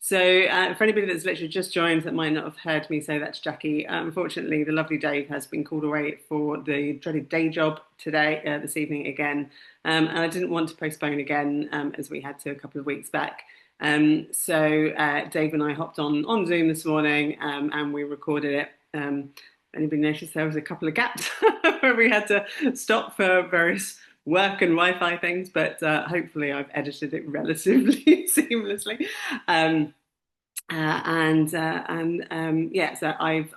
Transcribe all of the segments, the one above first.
For anybody that's literally just joined that might not have heard me say that's Jackie, unfortunately, the lovely Dave has been called away for the dreaded day job today, this evening again. And I didn't want to postpone again, as we had to a couple of weeks back. Dave and I hopped on Zoom this morning, and we recorded it. Anybody noticed there was a couple of gaps where we had to stop for various work and Wi-Fi things, but hopefully I've edited it relatively seamlessly. I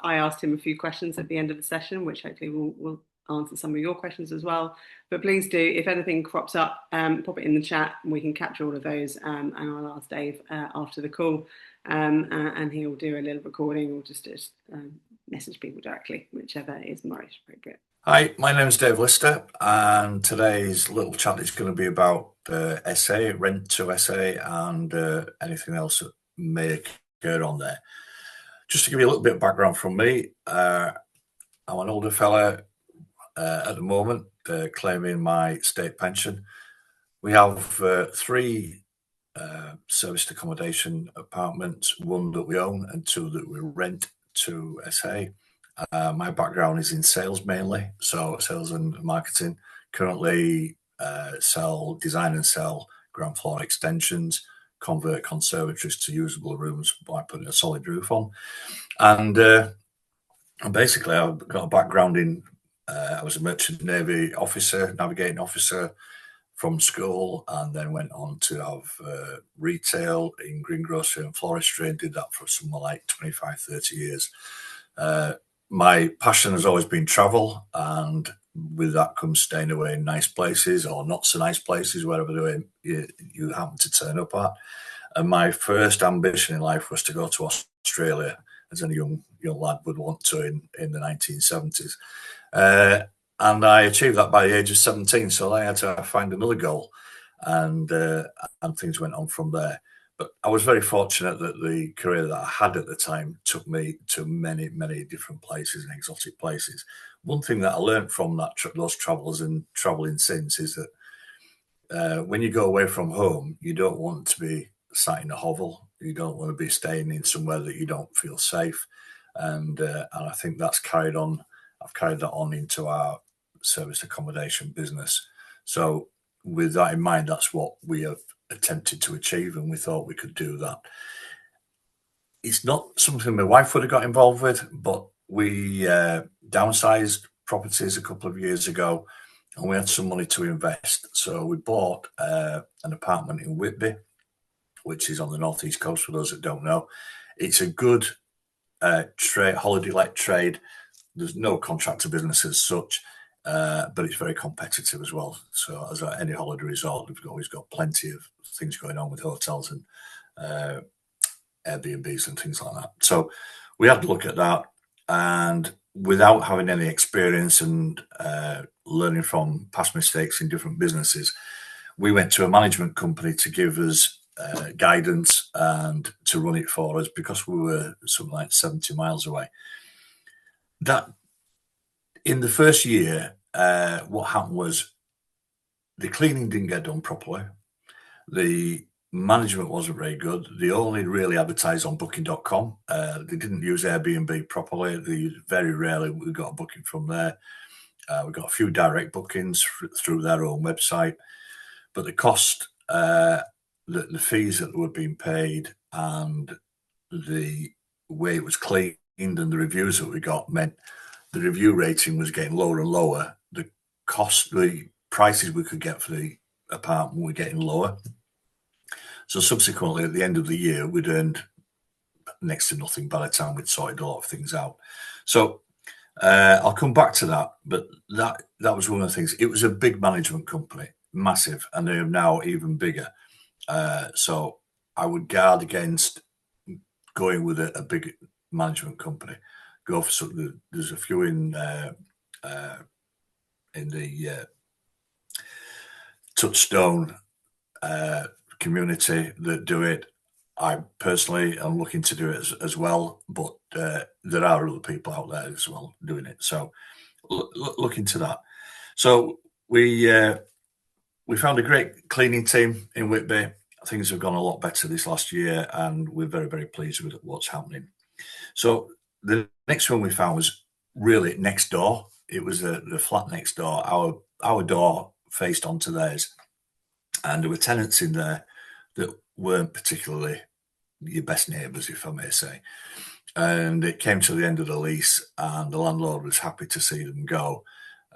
asked him a few questions at the end of the session, which hopefully will answer some of your questions as well. But please do, if anything crops up, pop it in the chat and we can capture all of those. And I'll ask Dave after the call, and he'll do a little recording or just message people directly, whichever is most appropriate. Hi, my name is Dave Lister, and today's little chat is going to be about SA, rent to SA, and anything else that may occur on there. Just to give you a little bit of background from me, I'm an older fella at the moment, claiming my state pension. We have three serviced accommodation apartments, one that we own and two that we rent to SA. My background is in sales mainly, so sales and marketing. Currently design and sell ground floor extensions, convert conservatories to usable rooms by putting a solid roof on. And basically I've got a background in, I was a merchant navy officer, navigating officer from school, and then went on to have retail in greengrocery and floristry, and did that for somewhere like 25, 30 years. My passion has always been travel, and with that comes staying away in nice places or not so nice places, wherever you happen to turn up at. And my first ambition in life was to go to Australia, as any young lad would want to in the 1970s. And I achieved that by the age of 17, so I had to find another goal, and things went on from there. But I was very fortunate that the career that I had at the time took me to many, many different places and exotic places. One thing that I learned from those travels and traveling since is that when you go away from home, you don't want to be sat in a hovel. You don't want to be staying in somewhere that you don't feel safe. And I think that's carried on. I've carried that on into our service accommodation business. So with that in mind, that's what we have attempted to achieve, and we thought we could do that. It's not something my wife would have got involved with, but we downsized properties a couple of years ago, and we had some money to invest. So we bought an apartment in Whitby, which is on the northeast coast for those that don't know. It's a good holiday let trade. There's no contractor business as such, but it's very competitive as well. So as at any holiday resort, we've always got plenty of things going on with hotels and Airbnbs and things like that. So we had to look at that, and without having any experience and learning from past mistakes in different businesses, we went to a management company to give us guidance and to run it for us, because we were something like 70 miles away. That in the first year, what happened was the cleaning didn't get done properly. The management wasn't very good. They only really advertised on booking.com. They didn't use Airbnb properly. Very rarely we got a booking from there. We got a few direct bookings through their own website, but the cost, the fees that were being paid, and the way it was cleaned and the reviews that we got meant the review rating was getting lower and lower. The prices we could get for the apartment were getting lower. So subsequently, at the end of the year, we'd earned next to nothing by the time we'd sorted a lot of things out. So I'll come back to that, but that was one of the things. It was a big management company, massive, and they are now even bigger. So I would guard against going with a big management company. Go for something. There's a few in the Touchstone community that do it. I personally am looking to do it as well, but there are other people out there as well doing it. So look into that. So we found a great cleaning team in Whitby, things have gone a lot better this last year, and we're very, very pleased with what's happening. So the next one we found was really next door. It was the flat next door. Our door faced onto theirs, and there were tenants in there that weren't particularly your best neighbours, if I may say. And it came to the end of the lease, and the landlord was happy to see them go.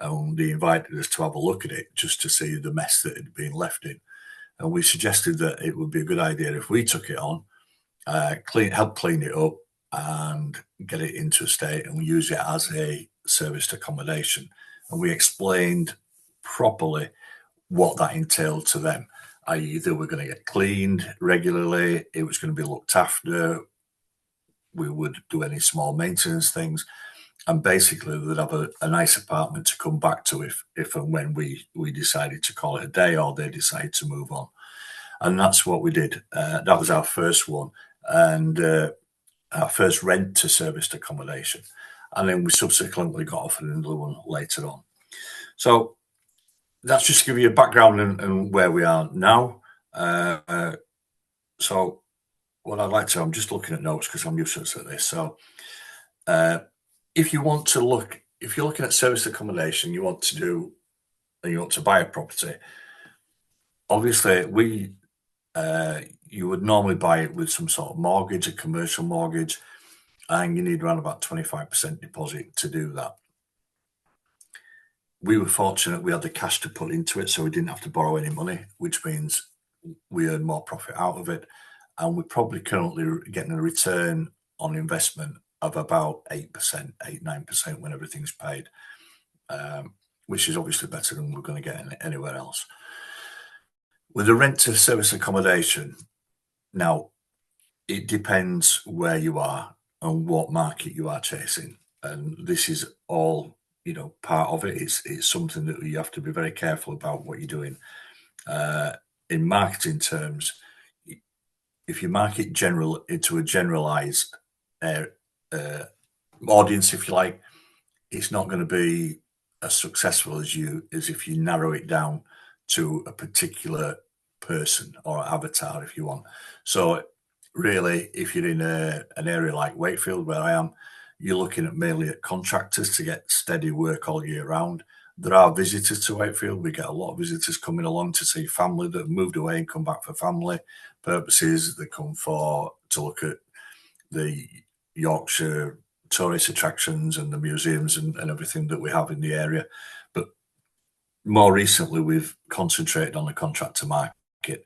And he invited us to have a look at it just to see the mess that had been left in. And we suggested that it would be a good idea if we took it on, help clean it up, and get it into a state, and we use it as a serviced accommodation. And we explained properly what that entailed to them, i.e., they were going to get cleaned regularly, it was going to be looked after, we would do any small maintenance things, and basically they'd have a nice apartment to come back to if and when we decided to call it a day, or they decided to move on. And that's what we did. That was our first one, and our first rent to serviced accommodation. And then we subsequently got offered another one later on. So that's just to give you a background and where we are now. So what I'd like to, I'm just looking at notes because I'm used to this. So if you're looking at serviced accommodation, you want to buy a property, obviously you would normally buy it with some sort of mortgage, a commercial mortgage, and you need around about 25% deposit to do that. We were fortunate we had the cash to put into it, so we didn't have to borrow any money, which means we earn more profit out of it. And we're probably currently getting a return on investment of about 8%, 9% when everything's paid, which is obviously better than we're going to get anywhere else. With the rent to service accommodation, now it depends where you are and what market you are chasing. And this is all, part of it. It's something that you have to be very careful about what you're doing. In marketing terms, if you market into a generalized audience, if you like, it's not going to be as successful as if you narrow it down to a particular person or avatar, if you want. So really, if you're in an area like Wakefield, where I am, you're looking mainly at contractors to get steady work all year round. There are visitors to Wakefield. We get a lot of visitors coming along to see family that have moved away and come back for family purposes. They come to look at the Yorkshire tourist attractions and the museums and everything that we have in the area. But more recently, we've concentrated on the contractor market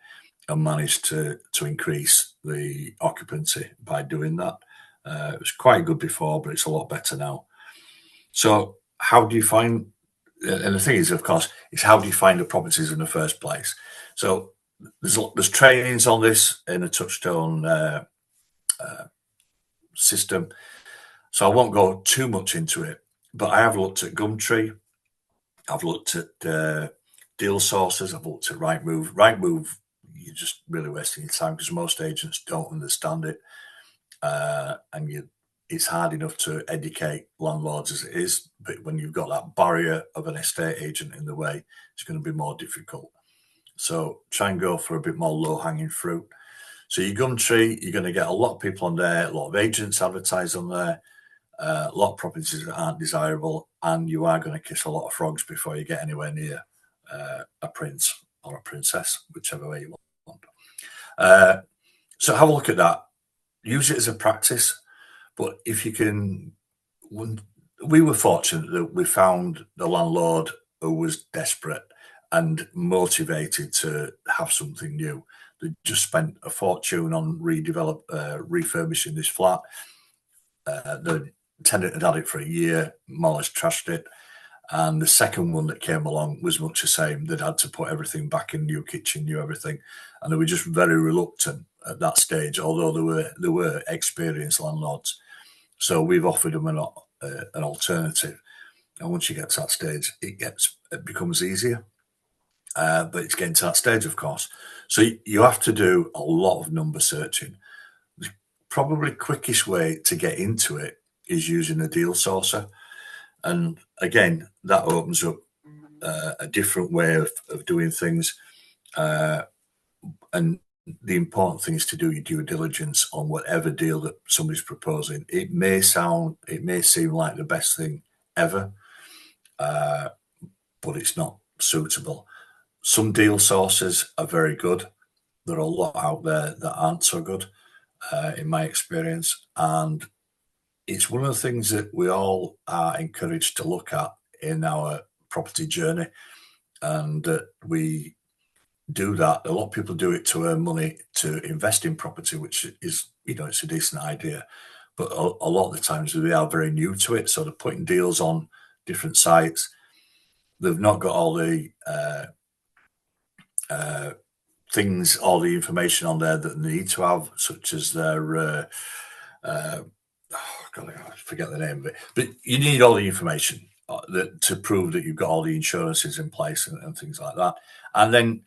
and managed to increase the occupancy by doing that. It was quite good before, but it's a lot better now. So how do you find, and the thing is, of course, is how do you find the properties in the first place? So there's trainings on this in a Touchstone system. So I won't go too much into it, but I have looked at Gumtree. I've looked at Deal Sources. I've looked at Rightmove. Rightmove, you're just really wasting your time because most agents don't understand it. And it's hard enough to educate landlords as it is, but when you've got that barrier of an estate agent in the way, it's going to be more difficult. So try and go for a bit more low-hanging fruit. So your Gumtree, you're going to get a lot of people on there, a lot of agents advertise on there, a lot of properties that aren't desirable, and you are going to kiss a lot of frogs before you get anywhere near a prince or a princess, whichever way you want. So have a look at that. Use it as a practice, but if you can, we were fortunate that we found the landlord who was desperate and motivated to have something new. They just spent a fortune on refurbishing this flat. The tenant had it for a year, more or less trashed it. And the second one that came along was much the same. They'd had to put everything back in, new kitchen, new everything. And they were just very reluctant at that stage, although there were experienced landlords. So we've offered them an alternative. And once you get to that stage, it becomes easier. But it's getting to that stage, of course. So you have to do a lot of number searching. The probably quickest way to get into it is using a deal sourcer. And again, that opens up a different way of doing things. And the important thing is to do your due diligence on whatever deal that somebody's proposing. It may seem like the best thing ever, but it's not suitable. Some deal sources are very good. There are a lot out there that aren't so good, in my experience. And it's one of the things that we all are encouraged to look at in our property journey. And we do that. A lot of people do it to earn money to invest in property, which is, it's a decent idea. But a lot of the times they are very new to it. So they're putting deals on different sites. They've not got all the things, all the information on there that they need to have, such as their, I forget the name of it, but you need all the information to prove that you've got all the insurances in place and things like that. And then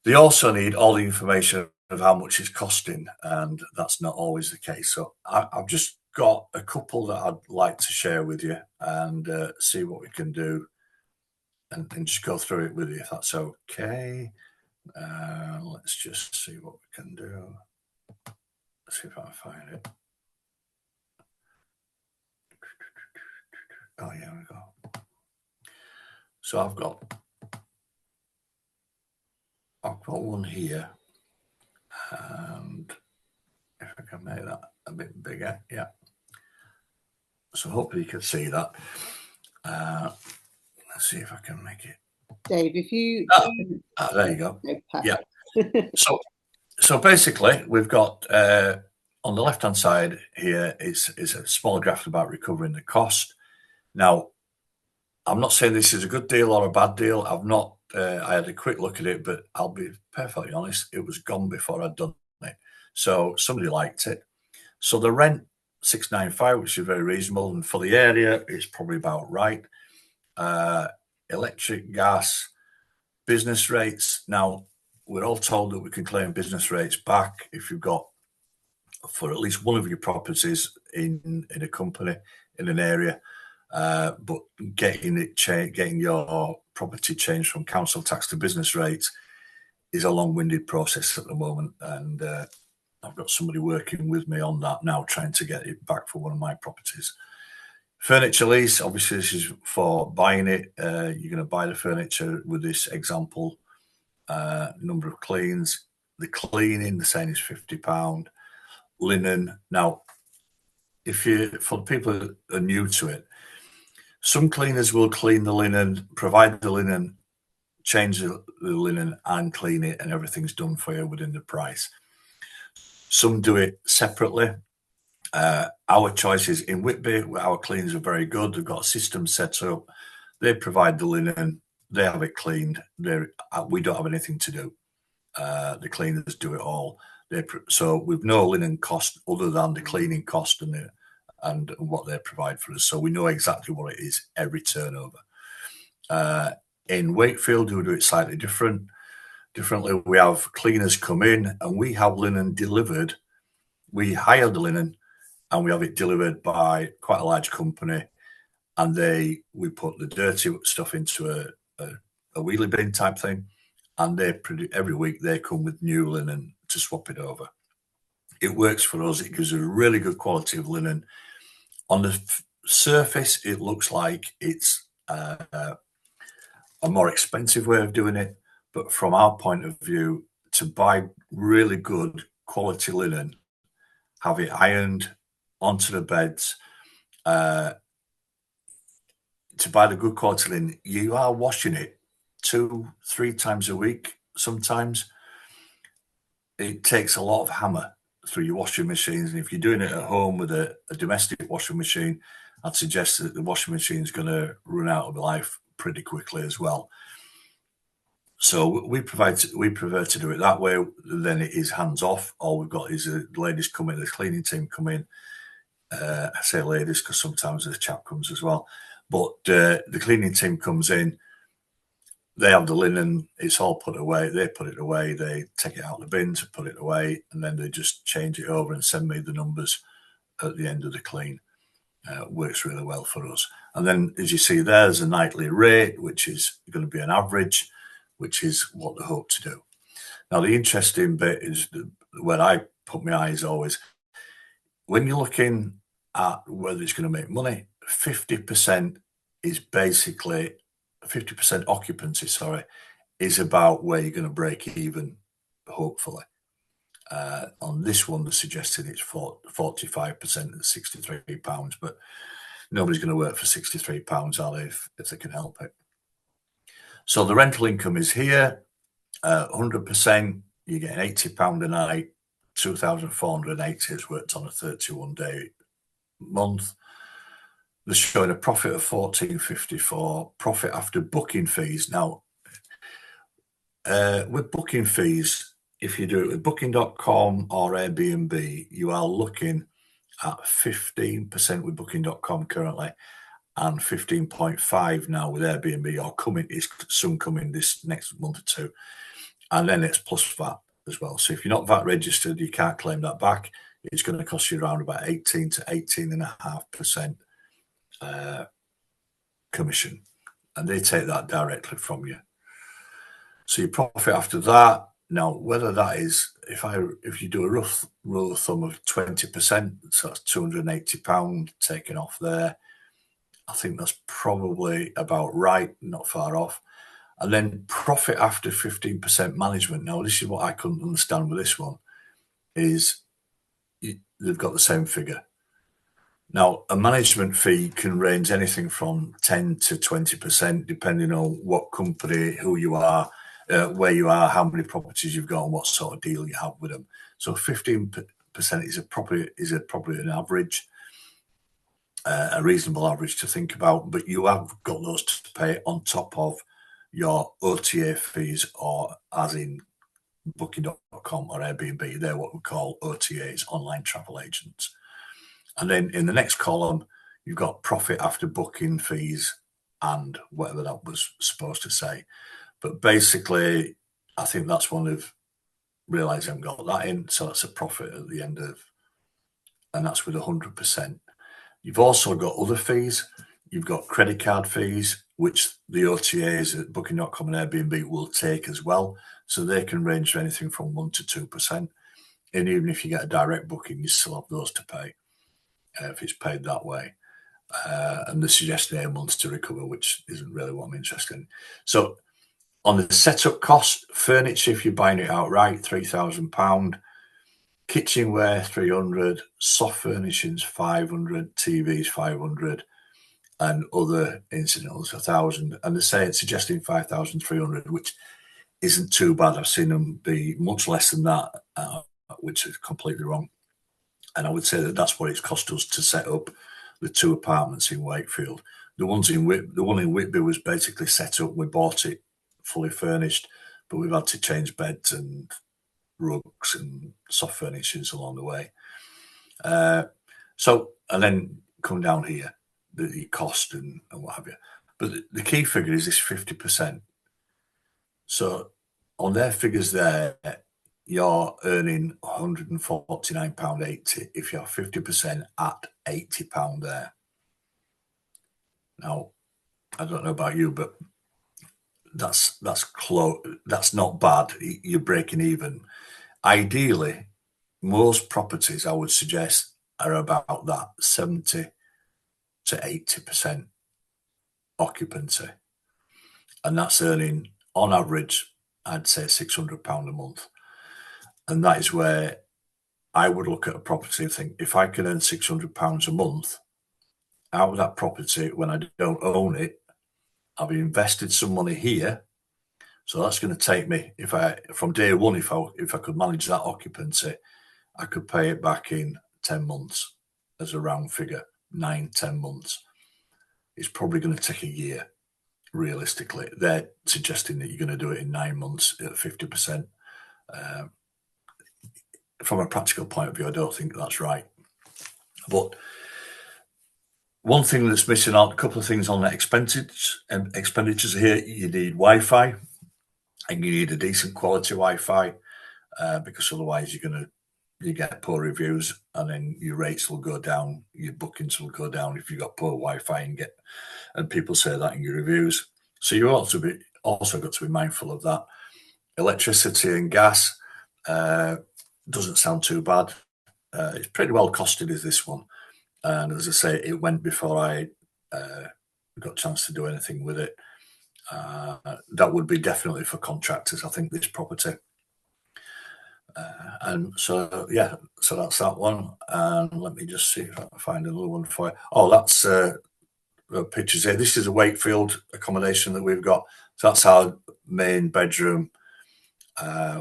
they also need all the information of how much it's costing, and that's not always the case. So I've just got a couple that I'd like to share with you and see what we can do and just go through it with you, if that's okay. Let's just see what we can do. Let's see if I can find it. Oh, yeah, we go. So I've got one here, and if I can make that a bit bigger, yeah. So hopefully you can see that. Let's see if I can make it. Dave, if you there you go. Yeah. So basically, we've got on the left-hand side here is a small graph about recovering the cost. Now, I'm not saying this is a good deal or a bad deal. I've not. I had a quick look at it, but I'll be perfectly honest, it was gone before I'd done it. So somebody liked it. So the rent, £695, which is very reasonable, and for the area, it's probably about right. Electric, gas, business rates. Now, we're all told that we can claim business rates back if you've got, for at least one of your properties in a company in an area. But getting your property changed from council tax to business rates is a long-winded process at the moment, and I've got somebody working with me on that now, trying to get it back for one of my properties. Furniture lease, obviously this is for buying it. You're going to buy the furniture with this example. Number of cleans. The cleaning, the saying is £50. Linen. Now, for the people that are new to it, some cleaners will clean the linen, provide the linen, change the linen and clean it, and everything's done for you within the price. Some do it separately. Our choices in Whitby, our cleaners are very good. They've got a system set up. They provide the linen. They have it cleaned. We don't have anything to do. The cleaners do it all. So we've no linen cost other than the cleaning cost and what they provide for us. So we know exactly what it is every turnover. In Wakefield, we do it slightly differently. We have cleaners come in and we have linen delivered. We hire the linen and we have it delivered by quite a large company, and we put the dirty stuff into a wheelie bin type thing, and every week they come with new linen to swap it over. It works for us. It gives a really good quality of linen. On the surface, it looks like it's a more expensive way of doing it, but from our point of view, to buy really good quality linen, have it ironed onto the beds, to buy the good quality linen, you are washing it 2-3 times a week. Sometimes it takes a lot of hammer through your washing machines, and if you're doing it at home with a domestic washing machine, I'd suggest that the washing machine is going to run out of life pretty quickly as well. So we prefer to do it that way. Then it is hands off. All we've got is the ladies come in, the cleaning team come in. I say ladies because sometimes the chap comes as well. But the cleaning team comes in. They have the linen. It's all put away. They put it away. They take it out of the bins, put it away, and then they just change it over and send me the numbers at the end of the clean. Works really well for us. And then, as you see, there's a nightly rate, which is going to be an average, which is what they hope to do. Now, the interesting bit is where I put my eyes always, when you're looking at whether it's going to make money, 50% is basically 50% occupancy, sorry, is about where you're going to break even, hopefully. On this one, they're suggesting it's 45% at £63, but nobody's going to work for £63, are they, if they can help it? So the rental income is here, 100%, you're getting £80 a night, 2,480 is worked on a 31-day month. They're showing a profit of 1454, profit after booking fees. Now, with booking fees, if you do it with Booking.com or Airbnb, you are looking at 15% with Booking.com currently, and 15.5 now with Airbnb, or coming, is soon coming this next month or two. And then it's plus VAT as well. So if you're not VAT registered, you can't claim that back. It's going to cost you around about 18 to 18.5% commission, and they take that directly from you. So your profit after that, now whether that is, if you do a rough rule of thumb of 20%, so that's £280 taken off there. I think that's probably about right, not far off. And then profit after 15% management. Now, this is what I couldn't understand with this one, is they've got the same figure. Now, a management fee can range anything from 10 to 20%, depending on what company, who you are, where you are, how many properties you've got, and what sort of deal you have with them. So 15% is probably an average, a reasonable average to think about, but you have got those to pay on top of your OTA fees, or as in Booking.com or Airbnb, they're what we call OTAs, online travel agents. And then in the next column, you've got profit after booking fees and whatever that was supposed to say. But basically, I think that's one of realised I haven't got that in. So that's a profit at the end of, and that's with 100%. You've also got other fees. You've got credit card fees, which the OTAs at Booking.com and Airbnb will take as well. So they can range for anything from 1% to 2%. And even if you get a direct booking, you still have those to pay if it's paid that way. And they're suggesting 8 months to recover, which isn't really what I'm interested in. So on the setup cost, furniture, if you're buying it outright, £3,000. Kitchenware, 300, soft furnishings, 500, TVs, 500, and other incidentals, 1,000. And they're suggesting 5,300, which isn't too bad. I've seen them be much less than that, which is completely wrong. And I would say that that's what it's cost us to set up the 2 apartments in Wakefield. The one in Whitby was basically set up. We bought it fully furnished, but we've had to change beds and rugs and soft furnishings along the way. So, and then come down here, the cost and what have you. But the key figure is this 50%. So on their figures there, you're earning £149.80 if you're 50% at £80 there. Now, I don't know about you, but that's close. That's not bad. You're breaking even. Ideally, most properties, I would suggest, are about that 70 to 80% occupancy. And that's earning, on average, I'd say £600 a month. And that is where I would look at a property and think, if I can earn £600 a month out of that property when I don't own it, I've invested some money here. So that's going to take me, from day one, if I could manage that occupancy, I could pay it back in 10 months as a round figure, 9-10 months. It's probably going to take a year, realistically. They're suggesting that you're going to do it in 9 months at 50%. From a practical point of view, I don't think that's right. But one thing that's missing out, a couple of things on the expenditures here, you need Wi-Fi, and you need a decent quality Wi-Fi, because otherwise you get poor reviews, and then your rates will go down, your bookings will go down if you've got poor Wi-Fi and people say that in your reviews. So you also got to be mindful of that. electricity and gas. Doesn't sound too bad. It's pretty well costed as this one. And as I say, it went before I got a chance to do anything with it. That would be definitely for contractors, I think, this property. And so, yeah, so that's that one. And let me just see if I can find another one for you. Oh, that's the pictures here. This is a Wakefield accommodation that we've got. So that's our main bedroom.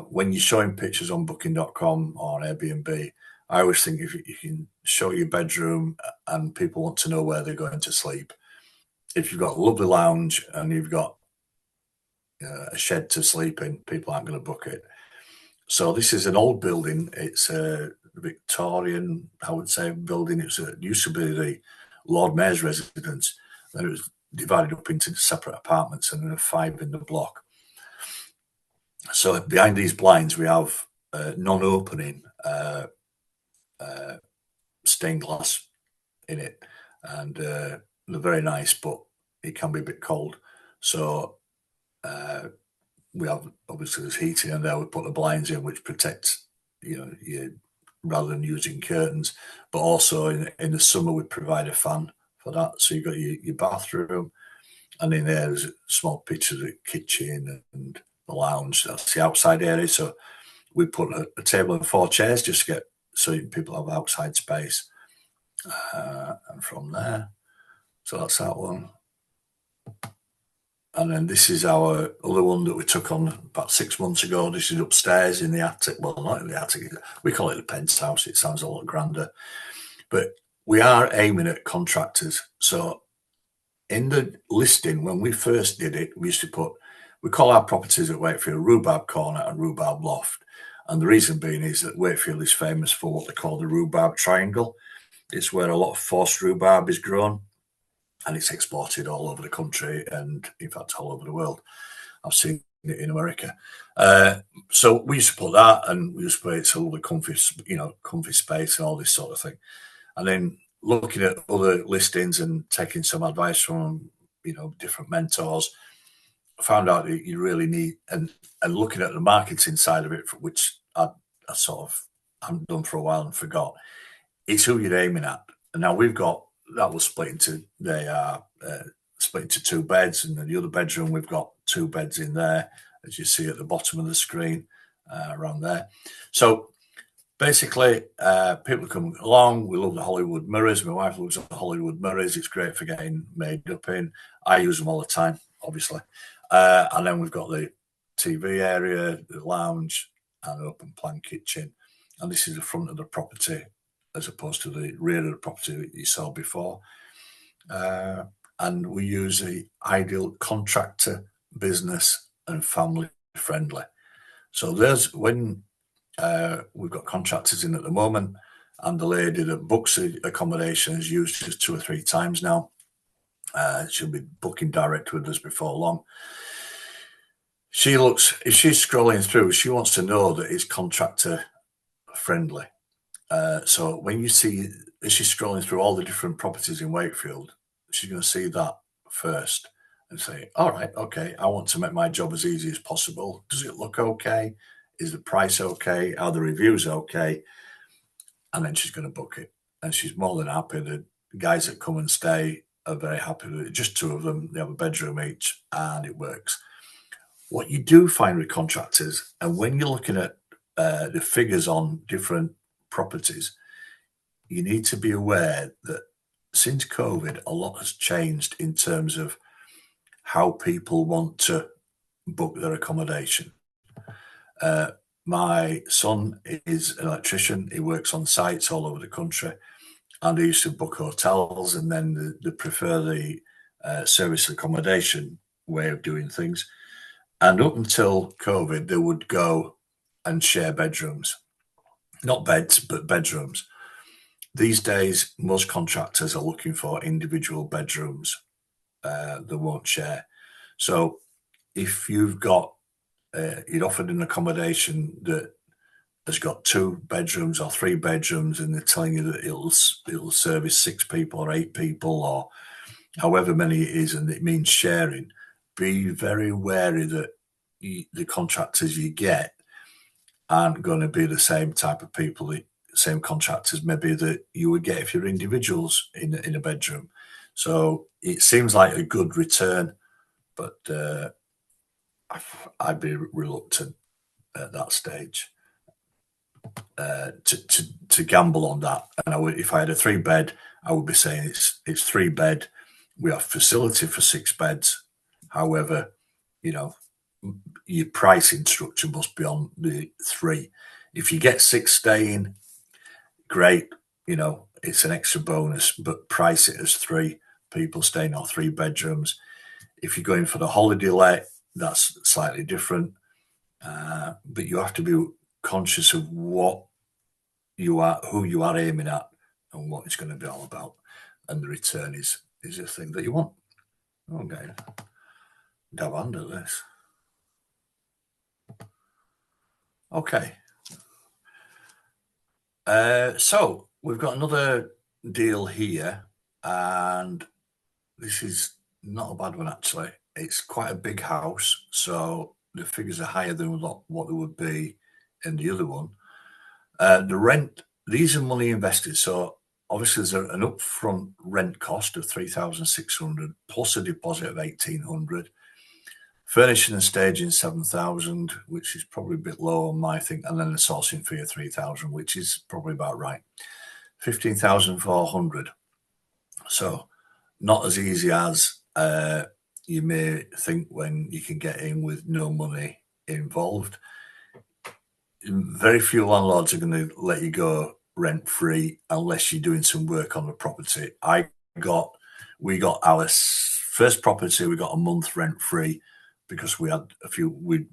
When you're showing pictures on booking.com or Airbnb, I always think if you can show your bedroom and people want to know where they're going to sleep. If you've got a lovely lounge and you've got a shed to sleep in, people aren't going to book it. So this is an old building. It's a Victorian, I would say, building. It used to be the Lord Mayor's residence. Then it was divided up into separate apartments, and there are 5 in the block. So behind these blinds, we have non-opening stained glass in it, and they're very nice, but it can be a bit cold. So we have, obviously there's heating in there. We put the blinds in, which protects, you rather than using curtains. But also in the summer, we provide a fan for that. So you've got your bathroom, and in there's a small picture of the kitchen and the lounge. That's the outside area. So we put a table and 4 chairs just to get so people have outside space. And from there, so that's that one. And then this is our other one that we took on about 6 months ago. This is upstairs in the attic. Well, not in the attic. We call it the penthouse. It sounds a lot grander. But we are aiming at contractors. So in the listing, when we first did it, we used to we call our properties at Wakefield Rhubarb Corner and Rhubarb Loft. And the reason being is that Wakefield is famous for what they call the rhubarb triangle. It's where a lot of forced rhubarb is grown, and it's exported all over the country and, in fact, all over the world. I've seen it in America. So we used to put that, and we used to put it's a lovely comfy space and all this sort of thing. And then looking at other listings and taking some advice from, different mentors, I found out that you really need, and looking at the marketing side of it, which I sort of haven't done for a while and forgot, it's who you're aiming at. And now that was split into, they are split into 2 beds, and then the other bedroom, we've got 2 beds in there, as you see at the bottom of the screen, around there. So basically, people come along. We love the Hollywood mirrors. My wife loves the Hollywood mirrors. It's great for getting made up in. I use them all the time, obviously. And then we've got the TV area, the lounge, and an open plan kitchen. And this is the front of the property, as opposed to the rear of the property that you saw before. And we use the ideal contractor, business, and family friendly. So there's when we've got contractors in at the moment, and the lady that books the accommodation has used us 2 or 3 times now. She'll be booking direct with us before long. If she's scrolling through, she wants to know that it's contractor friendly. So when you see, as she's scrolling through all the different properties in Wakefield, she's going to see that first and say, all right, okay, I want to make my job as easy as possible. Does it look okay? Is the price okay? Are the reviews okay? And then she's going to book it. And she's more than happy. The guys that come and stay are very happy with it. Just 2 of them. They have a bedroom each, and it works. What you do find with contractors, and when you're looking at the figures on different properties, you need to be aware that since COVID, a lot has changed in terms of how people want to book their accommodation. My son is an electrician. He works on sites all over the country, and he used to book hotels, and then they prefer the service accommodation way of doing things. And up until COVID, they would go and share bedrooms, not beds, but bedrooms. These days, most contractors are looking for individual bedrooms they won't share. So if you've got, you're offered an accommodation that has got 2 bedrooms or 3 bedrooms, and they're telling you that it'll service 6 people or 8 people or however many it is, and it means sharing, be very wary that the contractors you get aren't going to be the same type of people, the same contractors maybe that you would get if you're individuals in a bedroom. So it seems like a good return, but I'd be reluctant at that stage to gamble on that. And if I had a 3-bed, I would be saying it's 3-bed. We have facility for 6 beds. However, your pricing structure must be on the 3. If you get 6 staying, great. It's an extra bonus, but price it as 3 people staying on 3 bedrooms. If you're going for the holiday let, that's slightly different. But you have to be conscious of who you are aiming at and what it's going to be all about. And the return is a thing that you want. Okay. Dab under this. Okay. So we've got another deal here, and this is not a bad one actually. It's quite a big house, so the figures are higher than what they would be in the other one. The rent, these are money invested, so obviously there's an upfront rent cost of 3,600 plus a deposit of 1,800. Furnishing and staging 7,000, which is probably a bit low on my thing, and then the sourcing fee of 3,000, which is probably about right. 15,400. So not as easy as you may think when you can get in with no money involved. Very few landlords are going to let you go rent free unless you're doing some work on the property. We got our first property, we got a month rent free because we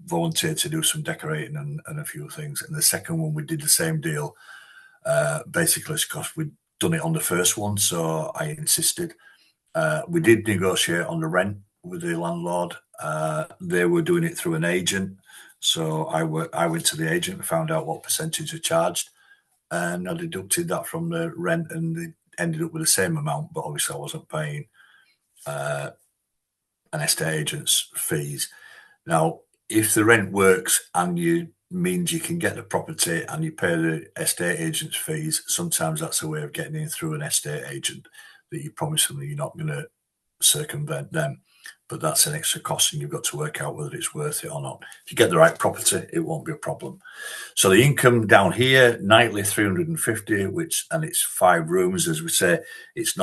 volunteered to do some decorating and a few things. And the second one, we did the same deal, basically because we'd done it on the first one. So I insisted. We did negotiate on the rent with the landlord. They were doing it through an agent. So I went to the agent and found out what percentage they charged. And I deducted that from the rent, and they ended up with the same amount. But obviously I wasn't paying an estate agent's fees. Now, if the rent works and means you can get the property and you pay the estate agent's fees, sometimes that's a way of getting in through an estate agent, that you promise them that you're not going to circumvent them. But that's an extra cost, and you've got to work out whether it's worth it or not. If you get the right property, it won't be a problem. So the income down here, nightly 350, and it's 5 rooms, as we say. It's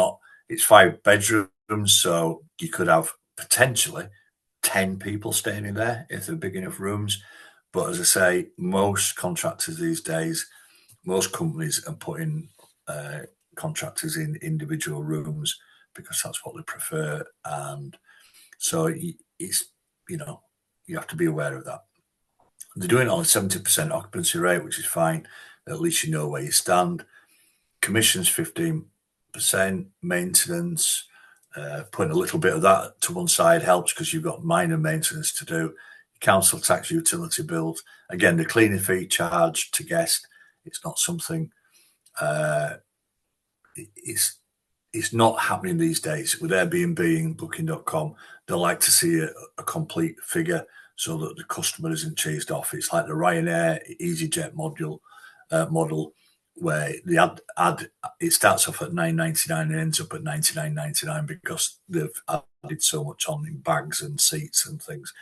5 bedrooms, so you could have potentially 10 people staying in there if they're big enough rooms. But as I say, most contractors these days, most companies are putting contractors in individual rooms because that's what they prefer. And so it's, you have to be aware of that. They're doing it on a 70% occupancy rate, which is fine. At least you know where you stand. Commissions 15%, maintenance, putting a little bit of that to one side helps because you've got minor maintenance to do. Council tax, utility bills. Again, the cleaning fee charged to guest. It's not something. It's not happening these days with Airbnb and Booking.com. They like to see a complete figure so that the customer isn't chased off. It's like the Ryanair, EasyJet model where the ad it starts off at $9.99 and ends up at $99.99 because they've added so much on in bags and seats and things.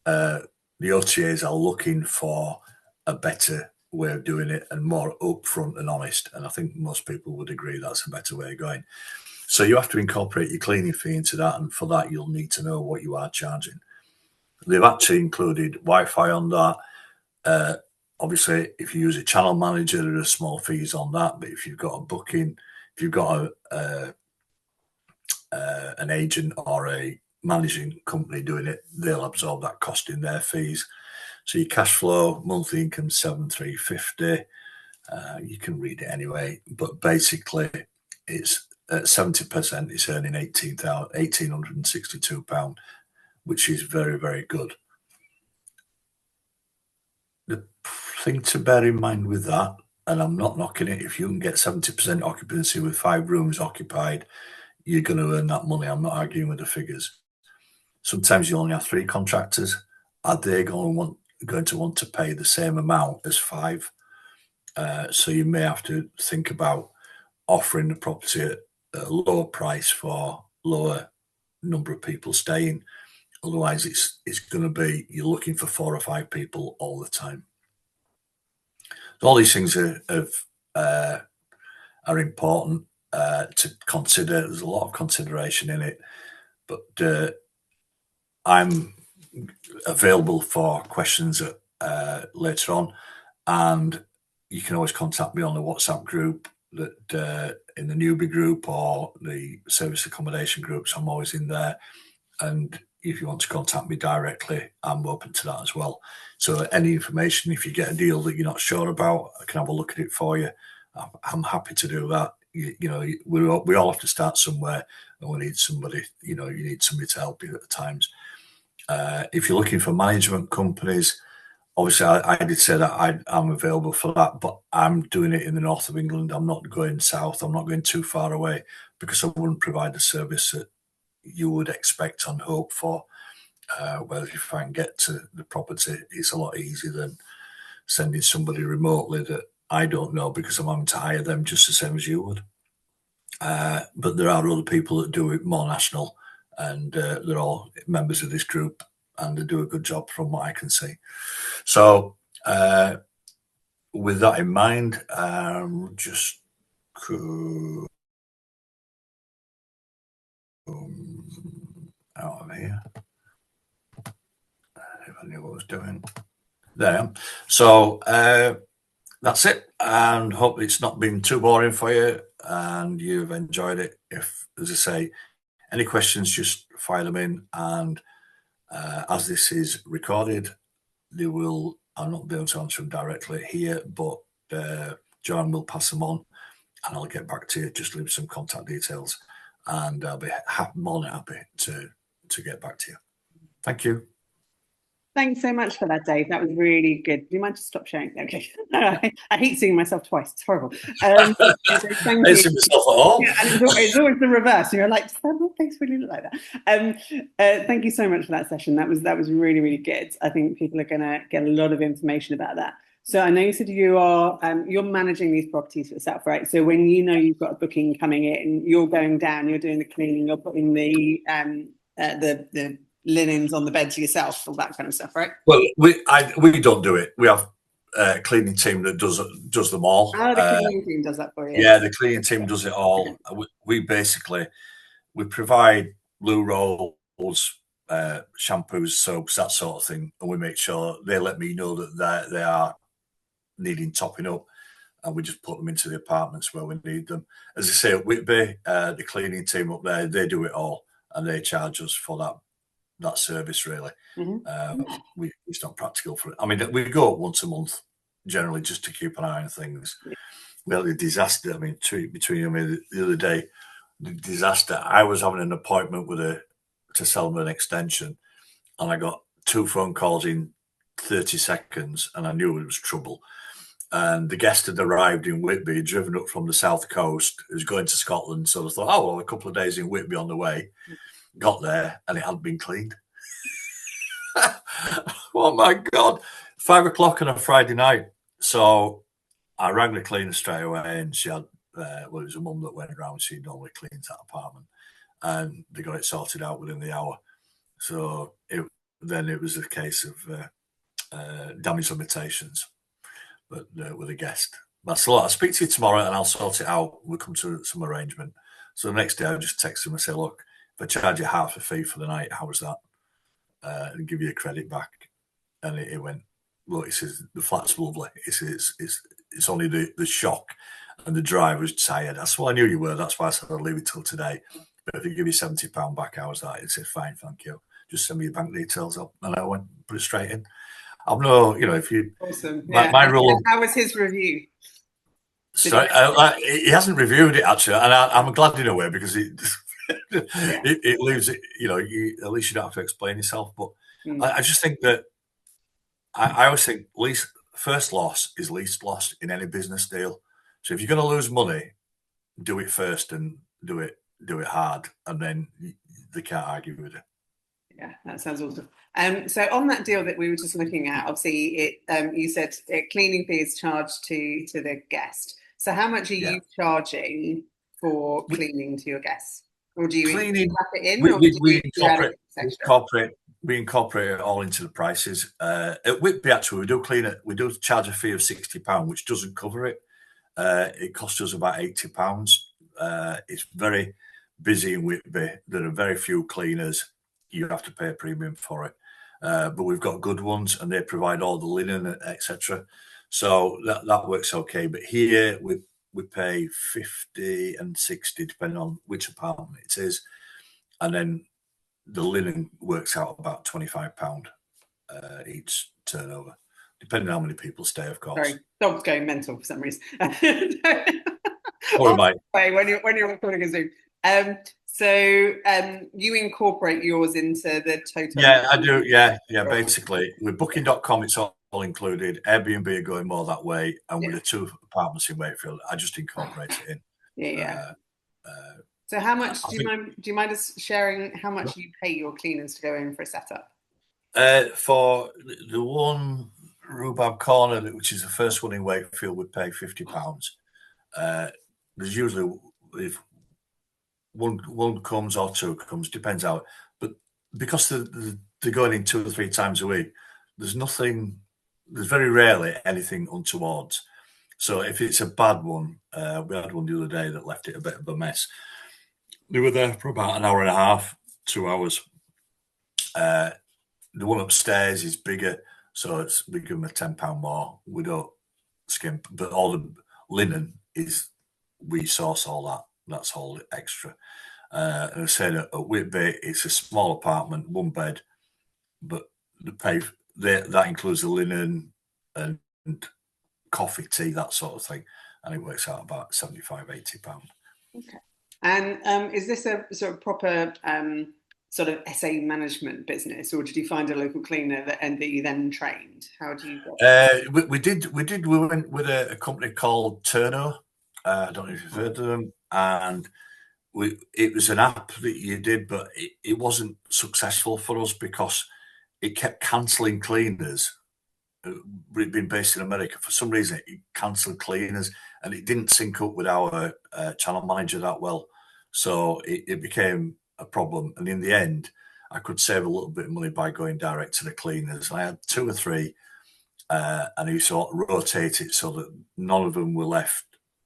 The OTAs are looking for a better way of doing it and more upfront and honest. And I think most people would agree that's a better way of going. So you have to incorporate your cleaning fee into that. And for that, you'll need to know what you are charging. They've actually included Wi-Fi on that. Obviously, if you use a channel manager, there are small fees on that. But if you've got a booking, if you've got an agent or a managing company doing it, they'll absorb that cost in their fees. So your cash flow, monthly income, 7,350. You can read it anyway, but basically it's at 70%, it's earning £1,862, which is very, very good. The thing to bear in mind with that, and I'm not knocking it, if you can get 70% occupancy with 5 rooms occupied, you're going to earn that money. I'm not arguing with the figures. Sometimes you only have 3 contractors are they going to want to pay the same amount as 5? So you may have to think about offering the property at a lower price for lower number of people staying. Otherwise, it's going to be you're looking for 4 or 5 people all the time. So all these things are important to consider. There's a lot of consideration in it, but I'm available for questions later on, and you can always contact me on the WhatsApp group that in the newbie group or the service accommodation groups. I'm always in there, and if you want to contact me directly, I'm open to that as well. So any information, if you get a deal that you're not sure about, I can have a look at it for you. I'm happy to do that. You know, we all have to start somewhere, and we need somebody. You know, you need somebody to help you at the times. If you're looking for management companies, obviously I did say that I'm available for that, but I'm doing it in the north of England. I'm not going south. I'm not going too far away, because I wouldn't provide the service that you would expect and hope for. Whereas if I can get to the property, it's a lot easier than sending somebody remotely that I don't know, because I'm having to hire them just the same as you would. But there are other people that do it more national, and they're all members of this group, and they do a good job from what I can see. So with that in mind, just out of here. If I knew what I was doing. There I am. So that's it, and hope it's not been too boring for you and you've enjoyed it. If, as I say, any questions, just fire them in, and as this is recorded, I'll not be able to answer them directly here, but John will pass them on, and I'll get back to you. Just leave some contact details, and I'll be more than happy to get back to you. Thank you. Thanks so much for that, Dave. That was really good. Do you mind just stop sharing? Okay. I hate seeing myself twice. It's horrible. Thank you. I see myself at all. Yeah, and it's always the reverse. You're like, does that face really look like that? Thank you so much for that session. That was really, really good. I think people are going to get a lot of information about that. So I know you said you are you're managing these properties for yourself, right? So when you know you've got a booking coming in, you're going down, you're doing the cleaning, you're putting the linens on the beds yourself, all that kind of stuff, right? Well, we don't do it. We have a cleaning team that does them all. Oh, the cleaning team does that for you. Yeah, the cleaning team does it all. We basically provide loo rolls, shampoos, soaps, that sort of thing, and we make sure they let me know that they are needing topping up, and we just put them into the apartments where we need them. As I say, at Whitby, the cleaning team up there, they do it all, and they charge us for that service, really. It's not practical for it. I mean, we go up once a month generally, just to keep an eye on things. We had a disaster. I mean, between the other day, the disaster. I was having an appointment to sell them an extension, and I got 2 phone calls in 30 seconds, and I knew it was trouble. And the guest had arrived in Whitby, driven up from the south coast, was going to Scotland. So I thought, oh well, a couple of days in Whitby on the way. Got there, and it hadn't been cleaned. Oh my God, 5 o'clock on a Friday night. So I rang the cleaner straight away, and she had, it was a mum that went around. She normally cleans that apartment, and they got it sorted out within the hour. So then it was a case of damage limitations, but with a guest. That's a lot. I'll speak to you tomorrow, and I'll sort it out. We'll come to some arrangement. So the next day, I just text them and say, look, if I charge you half a fee for the night, how was that? And give you a credit back. And it went, look, he says, the flat's lovely. It's only the shock, and the drive was tired. That's what I knew you were. That's why I said I'll leave it till today. But if you give you £70 back, how was that? He said, fine, thank you. Just send me your bank details up. And I went, put it straight in. I've no, if you... Awesome. My rule... How was his review? Sorry, he hasn't reviewed it, actually. And I'm glad in a way, because it leaves it, at least you don't have to explain yourself. But I just think that I always think first loss is least loss in any business deal. So if you're going to lose money, do it first, and do it hard, and then they can't argue with it. Yeah, that sounds awesome. So on that deal that we were just looking at, obviously, you said cleaning fee is charged to the guest. So how much are you charging for cleaning to your guests, or do you Cleaning, wrap it in, we, or we, do we you add incorporate, it extra? we incorporate it all into the prices. At Whitby, actually, we do clean it. We do charge a fee of £60, which doesn't cover it. It costs us about £80. It's very busy in Whitby. There are very few cleaners. You have to pay a premium for it. But we've got good ones, and they provide all the linen, etc. So that works okay. But here we pay 50 and 60 depending on which apartment it is, and then the linen works out about £25 each turnover, depending on how many people stay, of course. Sorry, dog's going mental for some reason. Or mate. When you're recording a Zoom. You incorporate yours into the total. Yeah, I do. Yeah. Basically, with Booking.com, it's all included. Airbnb are going more that way, and with the 2 apartments in Wakefield, I just incorporate it in. Yeah. So how much do you mind us sharing how much you pay your cleaners to go in for a setup? For the one Rhubarb Corner, which is the first one in Wakefield, we pay £50. There's usually, if one comes or 2 comes, depends how, but because they're going in 2 or 3 times a week, there's very rarely anything untoward. So if it's a bad one, we had one the other day that left it a bit of a mess. They were there for about an hour and a half, 2 hours. The one upstairs is bigger, so we give them a £10 more. We don't skimp, but all the linen we source all that. That's all extra. And I said at Whitby, it's a small apartment, 1 bed, but that includes the linen and coffee, tea, that sort of thing, and it works out about £75–80. Okay. And is this a sort of proper sort of SA management business, or did you find a local cleaner that you then trained? How do you? We went with a company called Turno. I don't know if you've heard of them, and it was an app that you did, but it wasn't successful for us because it kept cancelling cleaners. We'd been based in America. For some reason, it cancelled cleaners, and it didn't sync up with our channel manager that well. So it became a problem. And in the end, I could save a little bit of money by going direct to the cleaners. I had 2 or 3, and I used to rotate it so that none of them were left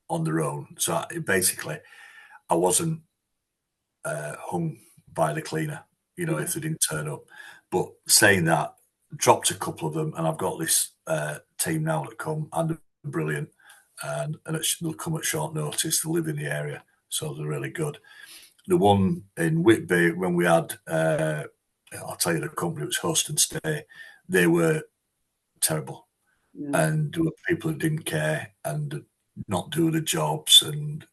on their own. So basically, I wasn't hung by the cleaner, if they didn't turn up. But saying that, dropped a couple of them, and I've got this team now that come, and they're brilliant, and they'll come at short notice. They live in the area, so they're really good. The one in Whitby, when we had, I'll tell you the company, it was Host and Stay, they were terrible. Yeah. And there were people who didn't care and not do the jobs, and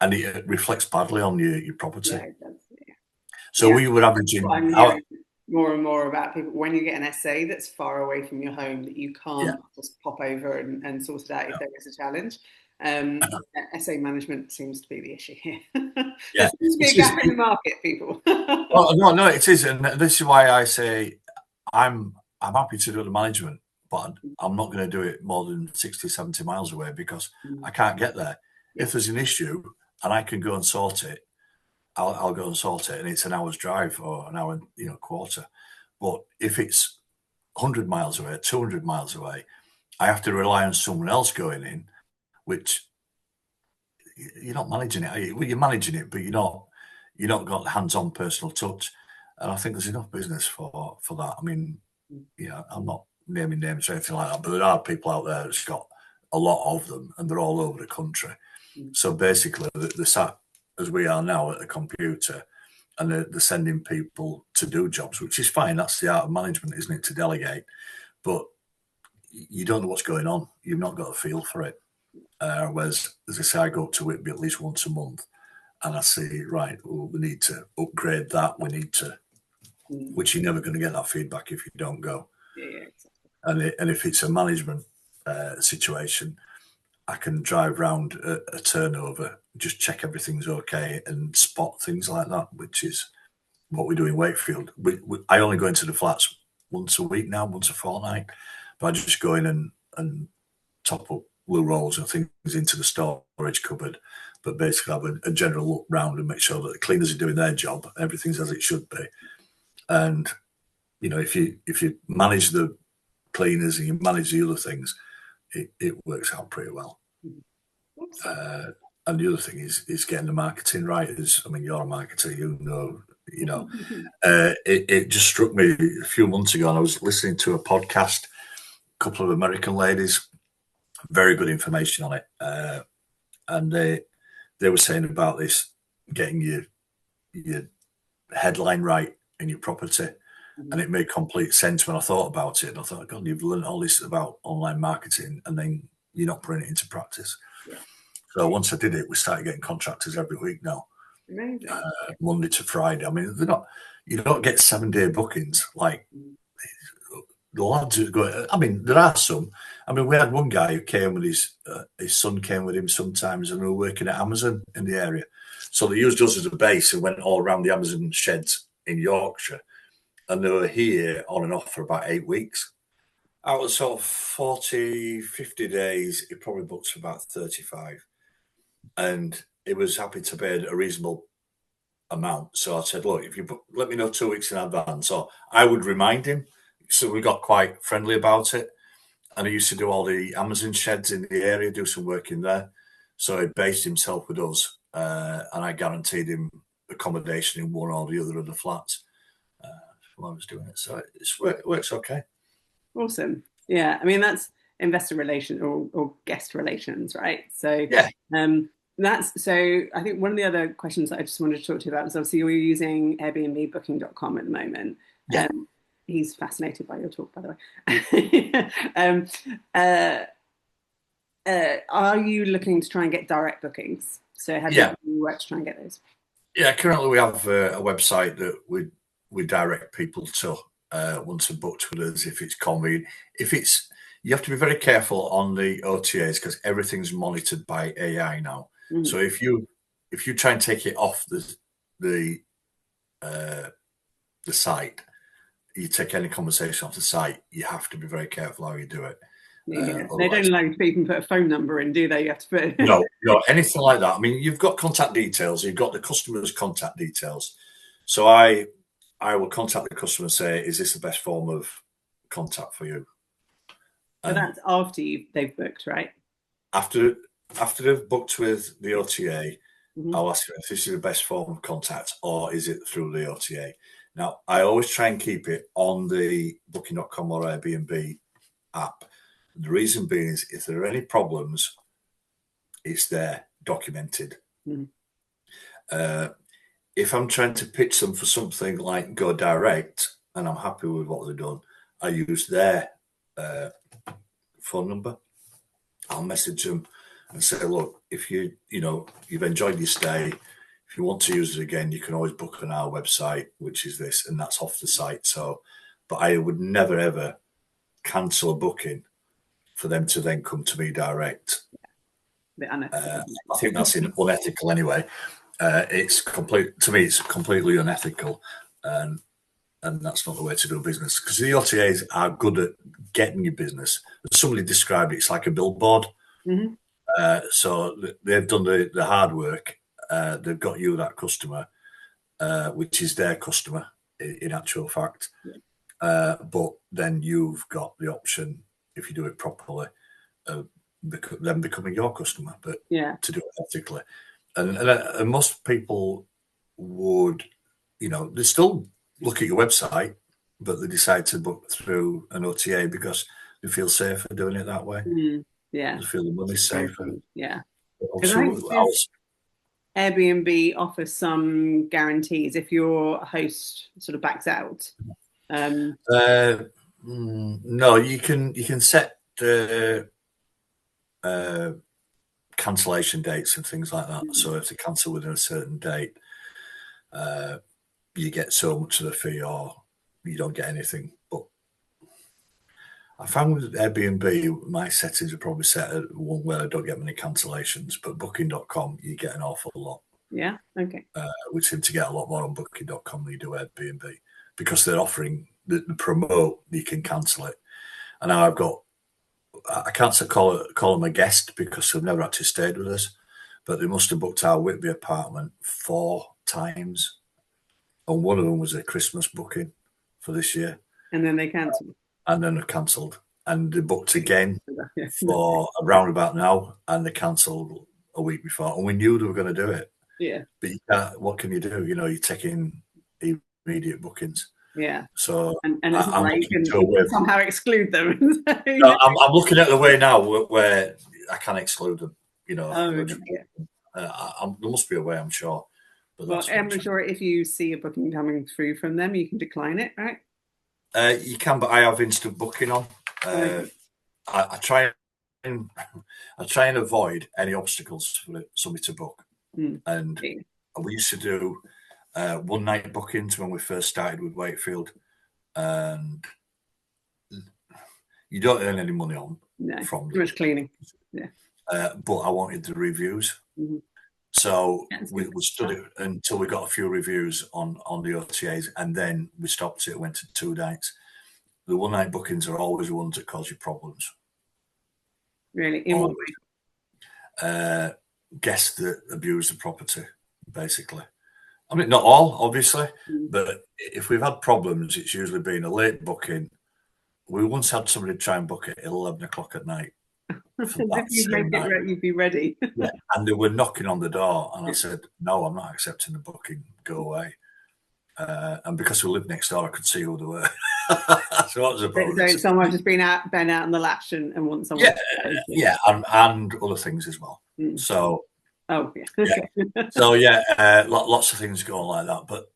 and it reflects badly on your property. Yeah, it does, yeah. So we were averaging more and more about people when you get an SA that's far away from your home that you can't just pop over and sort it out if there is a challenge. SA management seems to be the issue here. There seems to be a gap in the market, people. Well, no, it is, and this is why I say I'm happy to do the management, but I'm not going to do it more than 60, 70 miles away because I can't get there. If there's an issue and I can go and sort it, I'll go and sort it, and it's an hour's drive or an hour, quarter. But if it's 100 miles away, 200 miles away, I have to rely on someone else going in, which you're not managing it. Well, you're managing it, but you're not got hands-on personal touch. And I think there's enough business for that. I mean, I'm not naming names or anything like that, but there are people out there that's got a lot of them, and they're all over the country. So basically, they're sat as we are now at the computer, and they're sending people to do jobs, which is fine. That's the art of management, isn't it? To delegate, but you don't know what's going on. You've not got a feel for it. Whereas, as I say, I go up to Whitby at least once a month, and I see, right, well, we need to upgrade that. We need to, which you're never going to get that feedback if you don't go. Yeah, exactly. And if it's a management situation, I can drive round a turnover, just check everything's okay, and spot things like that, which is what we do in Wakefield. I only go into the flats once a week now, once a fortnight, but I just go in and top up loo rolls and things into the storage cupboard. But basically have a general look round and make sure that the cleaners are doing their job, everything's as it should be. And if you manage the cleaners and you manage the other things, it works out pretty well. And the other thing is getting the marketing right. You're a marketer, it just struck me a few months ago, and I was listening to a podcast, a couple of American ladies, very good information on it, and they were saying about this, getting your headline right in your property. And it made complete sense when I thought about it. And I thought, God, you've learned all this about online marketing and then you're not putting it into practice. Yeah. So once I did it, we started getting contractors every week now. Amazing. Monday to Friday. You don't get 7-day bookings like the lads who go. There are some. We had one guy who came with his son came with him sometimes, and we were working at Amazon in the area. So they used us as a base and went all around the Amazon sheds in Yorkshire. And they were here on and off for about 8 weeks. Out of sort of 40, 50 days, he probably booked for about 35. And he was happy to pay a reasonable amount. So I said, look, if you let me know 2 weeks in advance. So I would remind him. So we got quite friendly about it. And he used to do all the Amazon sheds in the area, do some work in there. So he based himself with us. And I guaranteed him accommodation in one or the other of the flats. While I was doing it, so it works okay. Awesome. Yeah, that's investor relations or guest relations, right? So yeah, that's so. I think one of the other questions that I just wanted to talk to you about is obviously you're using Airbnb Booking.com at the moment. Yeah. He's fascinated by your talk, by the way. Are you looking to try and get direct bookings? So have you worked to try and get those? Yeah, currently we have a website that we direct people to once they're booked with us if it's convenient. You have to be very careful on the OTAs because everything's monitored by AI now. Mm-hmm. So if you try and take it off the site, you take any conversation off the site, you have to be very careful how you do it. Yeah. They don't allow you to even put a phone number in, do they? You have to put no, anything like that. You've got contact details, you've got the customer's contact details. So I will contact the customer and say, is this the best form of contact for you? But that's after they've booked, right? After they've booked with the OTA, mm-hmm. I'll ask them if this is the best form of contact or is it through the OTA. Now, I always try and keep it on the Booking.com or Airbnb app. The reason being is if there are any problems, it's there, documented. Mm-hmm. If I'm trying to pitch them for something like Go Direct and I'm happy with what they've done, I use their phone number. I'll message them and say, look, if you've enjoyed your stay, if you want to use it again, you can always book on our website, which is this, and that's off the site. So, but I would never, ever cancel a booking for them to then come to me direct. I think that's unethical anyway. It's completely unethical, and that's not the way to do business because the OTAs are good at getting your business. Somebody described it's like a billboard. Mm-hmm. So they've done the hard work. They've got you that customer, which is their customer in actual fact. Yeah. But then you've got the option, if you do it properly, them becoming your customer, but to do it ethically. And most people would, they still look at your website, but they decide to book through an OTA because they feel safer doing it that way. Mm, yeah. They feel the money's safer. Yeah. Because Airbnb offers some guarantees if your host sort of backs out. No, you can set cancellation dates and things like that. Mm-hmm. So if they cancel within a certain date, you get so much of the fee or you don't get anything. But I found with Airbnb, my settings are probably set at one where I don't get many cancellations, but Booking.com, you get an awful lot. Yeah. Okay. We seem to get a lot more on Booking.com than you do Airbnb because they're offering the promote. You can cancel it, and now I can't call them a guest because they've never actually stayed with us, but they must have booked our Whitby apartment 4 times, and one of them was a Christmas booking for this year. And then they cancelled. And then they cancelled. And they booked again for around about now, and they cancelled a week before. And we knew they were going to do it. Yeah. But you can't, what can you do? You know, you're taking immediate bookings. Yeah. So and it's not like you can somehow exclude them. No, I'm looking at the way now where I can exclude them. You know, there must be a way, I'm sure. But well, I'm sure if you see a booking coming through from them, you can decline it, right? You can, but I have instant booking on. I try and avoid any obstacles for somebody to book. And we used to do one night bookings when we first started with Wakefield, and you don't earn any money on from too much cleaning. Yeah. But I wanted the reviews. So we stood it until we got a few reviews on the OTAs, and then we stopped it, went to 2 nights. The one night bookings are always the ones that cause you problems. Really? In what way? Guests that abuse the property, basically. I mean, not all, obviously, but if we've had problems, it's usually been a late booking. We once had somebody try and book it at 11 o'clock at night. You'd be ready. Yeah, and they were knocking on the door, and I said, "No, I'm not accepting the booking. Go away." And because we lived next door, I could see who they were. So what was the problem? So someone just been out on the latch and want someone. Yeah, and other things as well. So. Oh yeah. So lots of things going like that, but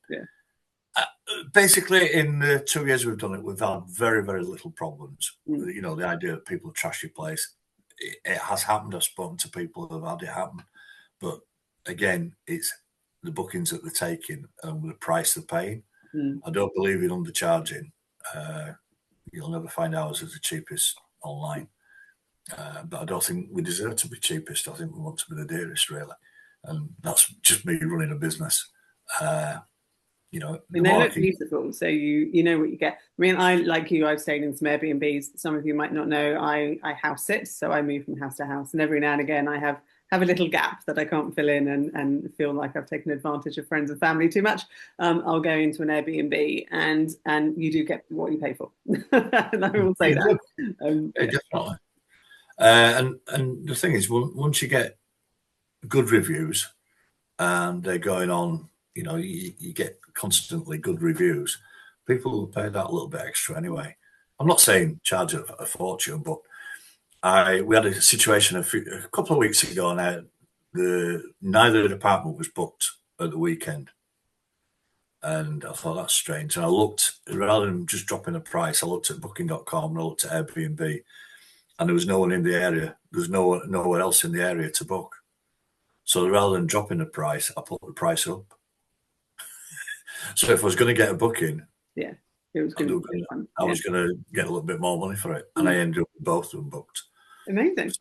basically in the 2 years we've done it, we've had very, very little problems. You know, the idea that people trash your place, it has happened. I've spoken to people who have had it happen, but again, it's the bookings that they're taking and the price they're paying. I don't believe in undercharging. You'll never find ours as the cheapest online. But I don't think we deserve to be cheapest. I think we want to be the dearest, really. And that's just me running a business. You know, and they look beautiful, so you know what you get. I mean, I've stayed in some Airbnbs. Some of you might not know, I house sit, so I move from house to house, and every now and again I have a little gap that I can't fill in and feel like I've taken advantage of friends and family too much. I'll go into an Airbnb and you do get what you pay for. And I will say that. Definitely. And the thing is, once you get good reviews and they're going on, you know, you get constantly good reviews, people will pay that a little bit extra anyway. I'm not saying charge a fortune, but we had a situation a couple of weeks ago, and neither department was booked at the weekend. And I thought, that's strange. And I looked, rather than just dropping a price, I looked at Booking.com and I looked at Airbnb. And there was no one in the area. There was nowhere else in the area to book. So rather than dropping the price, I put the price up. So if I was going to get a booking, it was I was going to get a little bit more money for it, and I ended up with both of them booked. Amazing.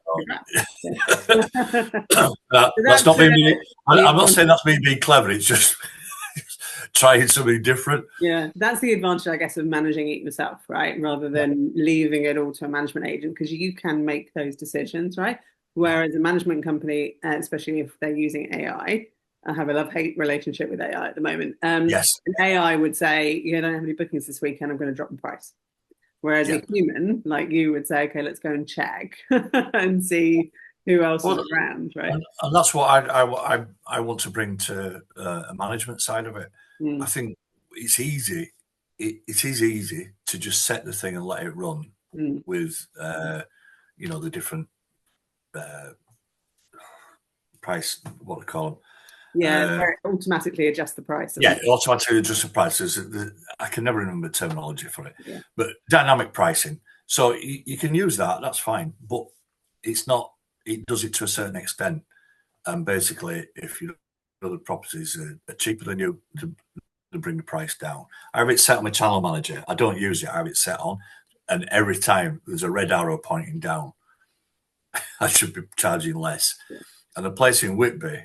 That's not me. I'm not saying that's me being clever. It's just trying something different. Yeah, that's the advantage, I guess, of managing it yourself, right? Rather than leaving it all to a management agent, because you can make those decisions, right? Whereas a management company, especially if they're using AI, I have a love-hate relationship with AI at the moment. Yes. And AI would say, "You don't have any bookings this weekend, I'm going to drop the price." Whereas a human like you would say, "Okay, let's go and check and see who else is around," right? And that's what I want to bring to a management side of it. I think it's easy. It is easy to just set the thing and let it run with, you know, the different price, what they call them. Automatically adjust the price. Automatically adjust the prices. I can never remember the terminology for it, but dynamic pricing. So you can use that. That's fine, but it's not. It does it to a certain extent, and basically, if you know the properties are cheaper than you, to bring the price down. I have it set on my channel manager. I don't use it. I have it set on, and every time there's a red arrow pointing down, I should be charging less. And the place in Whitby,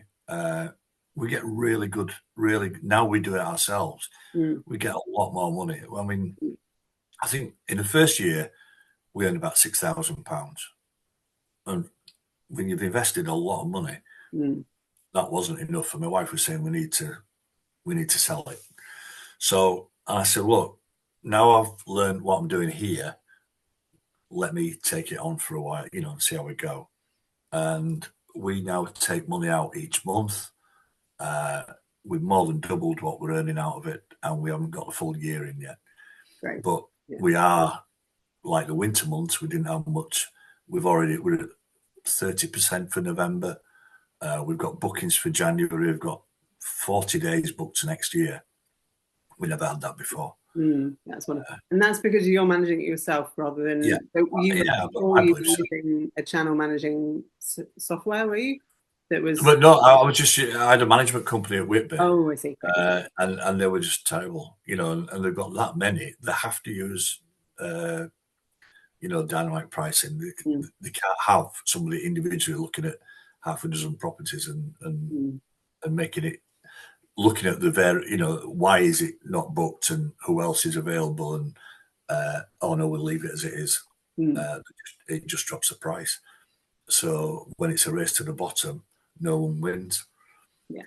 we get really good, really, now we do it ourselves, we get a lot more money. I mean, I think in the first year, we earned about £6,000. And when you've invested a lot of money, that wasn't enough. And my wife was saying, we need to sell it. So I said, look, now I've learned what I'm doing here, let me take it on for a while, and see how we go. And we now take money out each month. We've more than doubled what we're earning out of it, and we haven't got the full year in yet. Great. But we are, like the winter months, we didn't have much. We're at 30% for November. We've got bookings for January. We've got 40 days booked next year. We never had that before. That's wonderful. And that's because you're managing it yourself rather than you were using a channel managing software, were you? That was. But no, I had a management company at Whitby. Oh, I see. And they were just terrible, and they've got that many. They have to use, dynamic pricing. They can't have somebody individually looking at half a dozen properties and making it, looking at why is it not booked and who else is available, and oh no, we'll leave it as it is. It just drops the price. So when it's a race to the bottom, no one wins.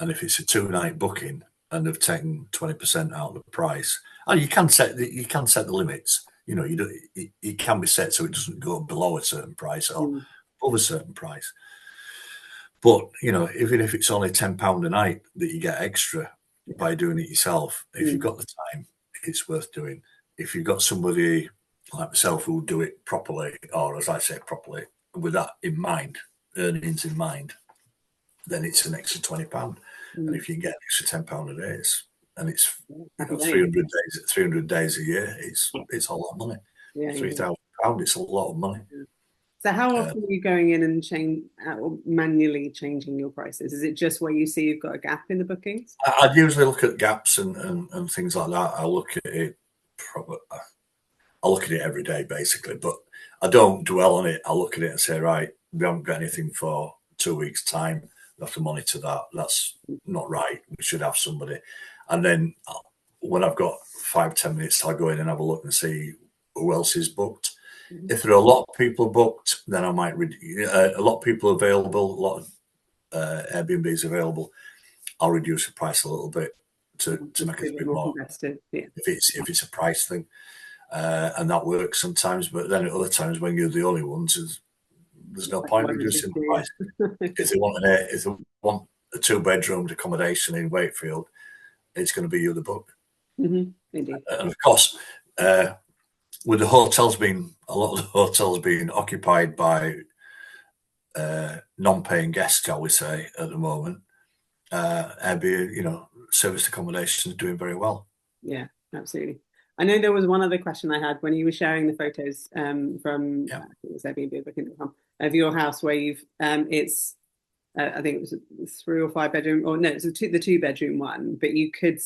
And if it's a 2-night booking and they've taken 20% out of the price, and you can set the limits. It can be set so it doesn't go below a certain price or above a certain price. But even if it's only £10 a night that you get extra by doing it yourself, if you've got the time, it's worth doing. If you've got somebody like myself who will do it properly, or as I say, properly, with that in mind, earnings in mind, then it's an extra £20. And if you can get an extra £10 a day, it's 300 days a year, it's a lot of money. £3,000, it's a lot of money. So how often are you going in and manually changing your prices? Is it just where you see you've got a gap in the bookings? I usually look at gaps and things like that. I look at it every day, basically, but I don't dwell on it. I look at it and say, right, we haven't got anything for 2 weeks' time. We have to monitor that. That's not right. We should have somebody. And then when I've got 5-10 minutes, I'll go in and have a look and see who else is booked. If there are a lot of people booked, then I might a lot of people available, a lot of Airbnbs available. I'll reduce the price a little bit to make it a bit more competitive. If it's a price thing, and that works sometimes. But then at other times, when you're the only ones, there's no point reducing the price. If they want a 2-bedroom accommodation in Wakefield, it's going to be you the book. Indeed. And of course, with a lot of the hotels being occupied by non-paying guests, shall we say, at the moment, Airbnb, serviced accommodation is doing very well. Yeah, absolutely. I know there was one other question I had when you were sharing the photos from I think it was Airbnb of your house where you've it's I think it was 3 or 5 bedroom, or no, it's the 2-bedroom one, but you could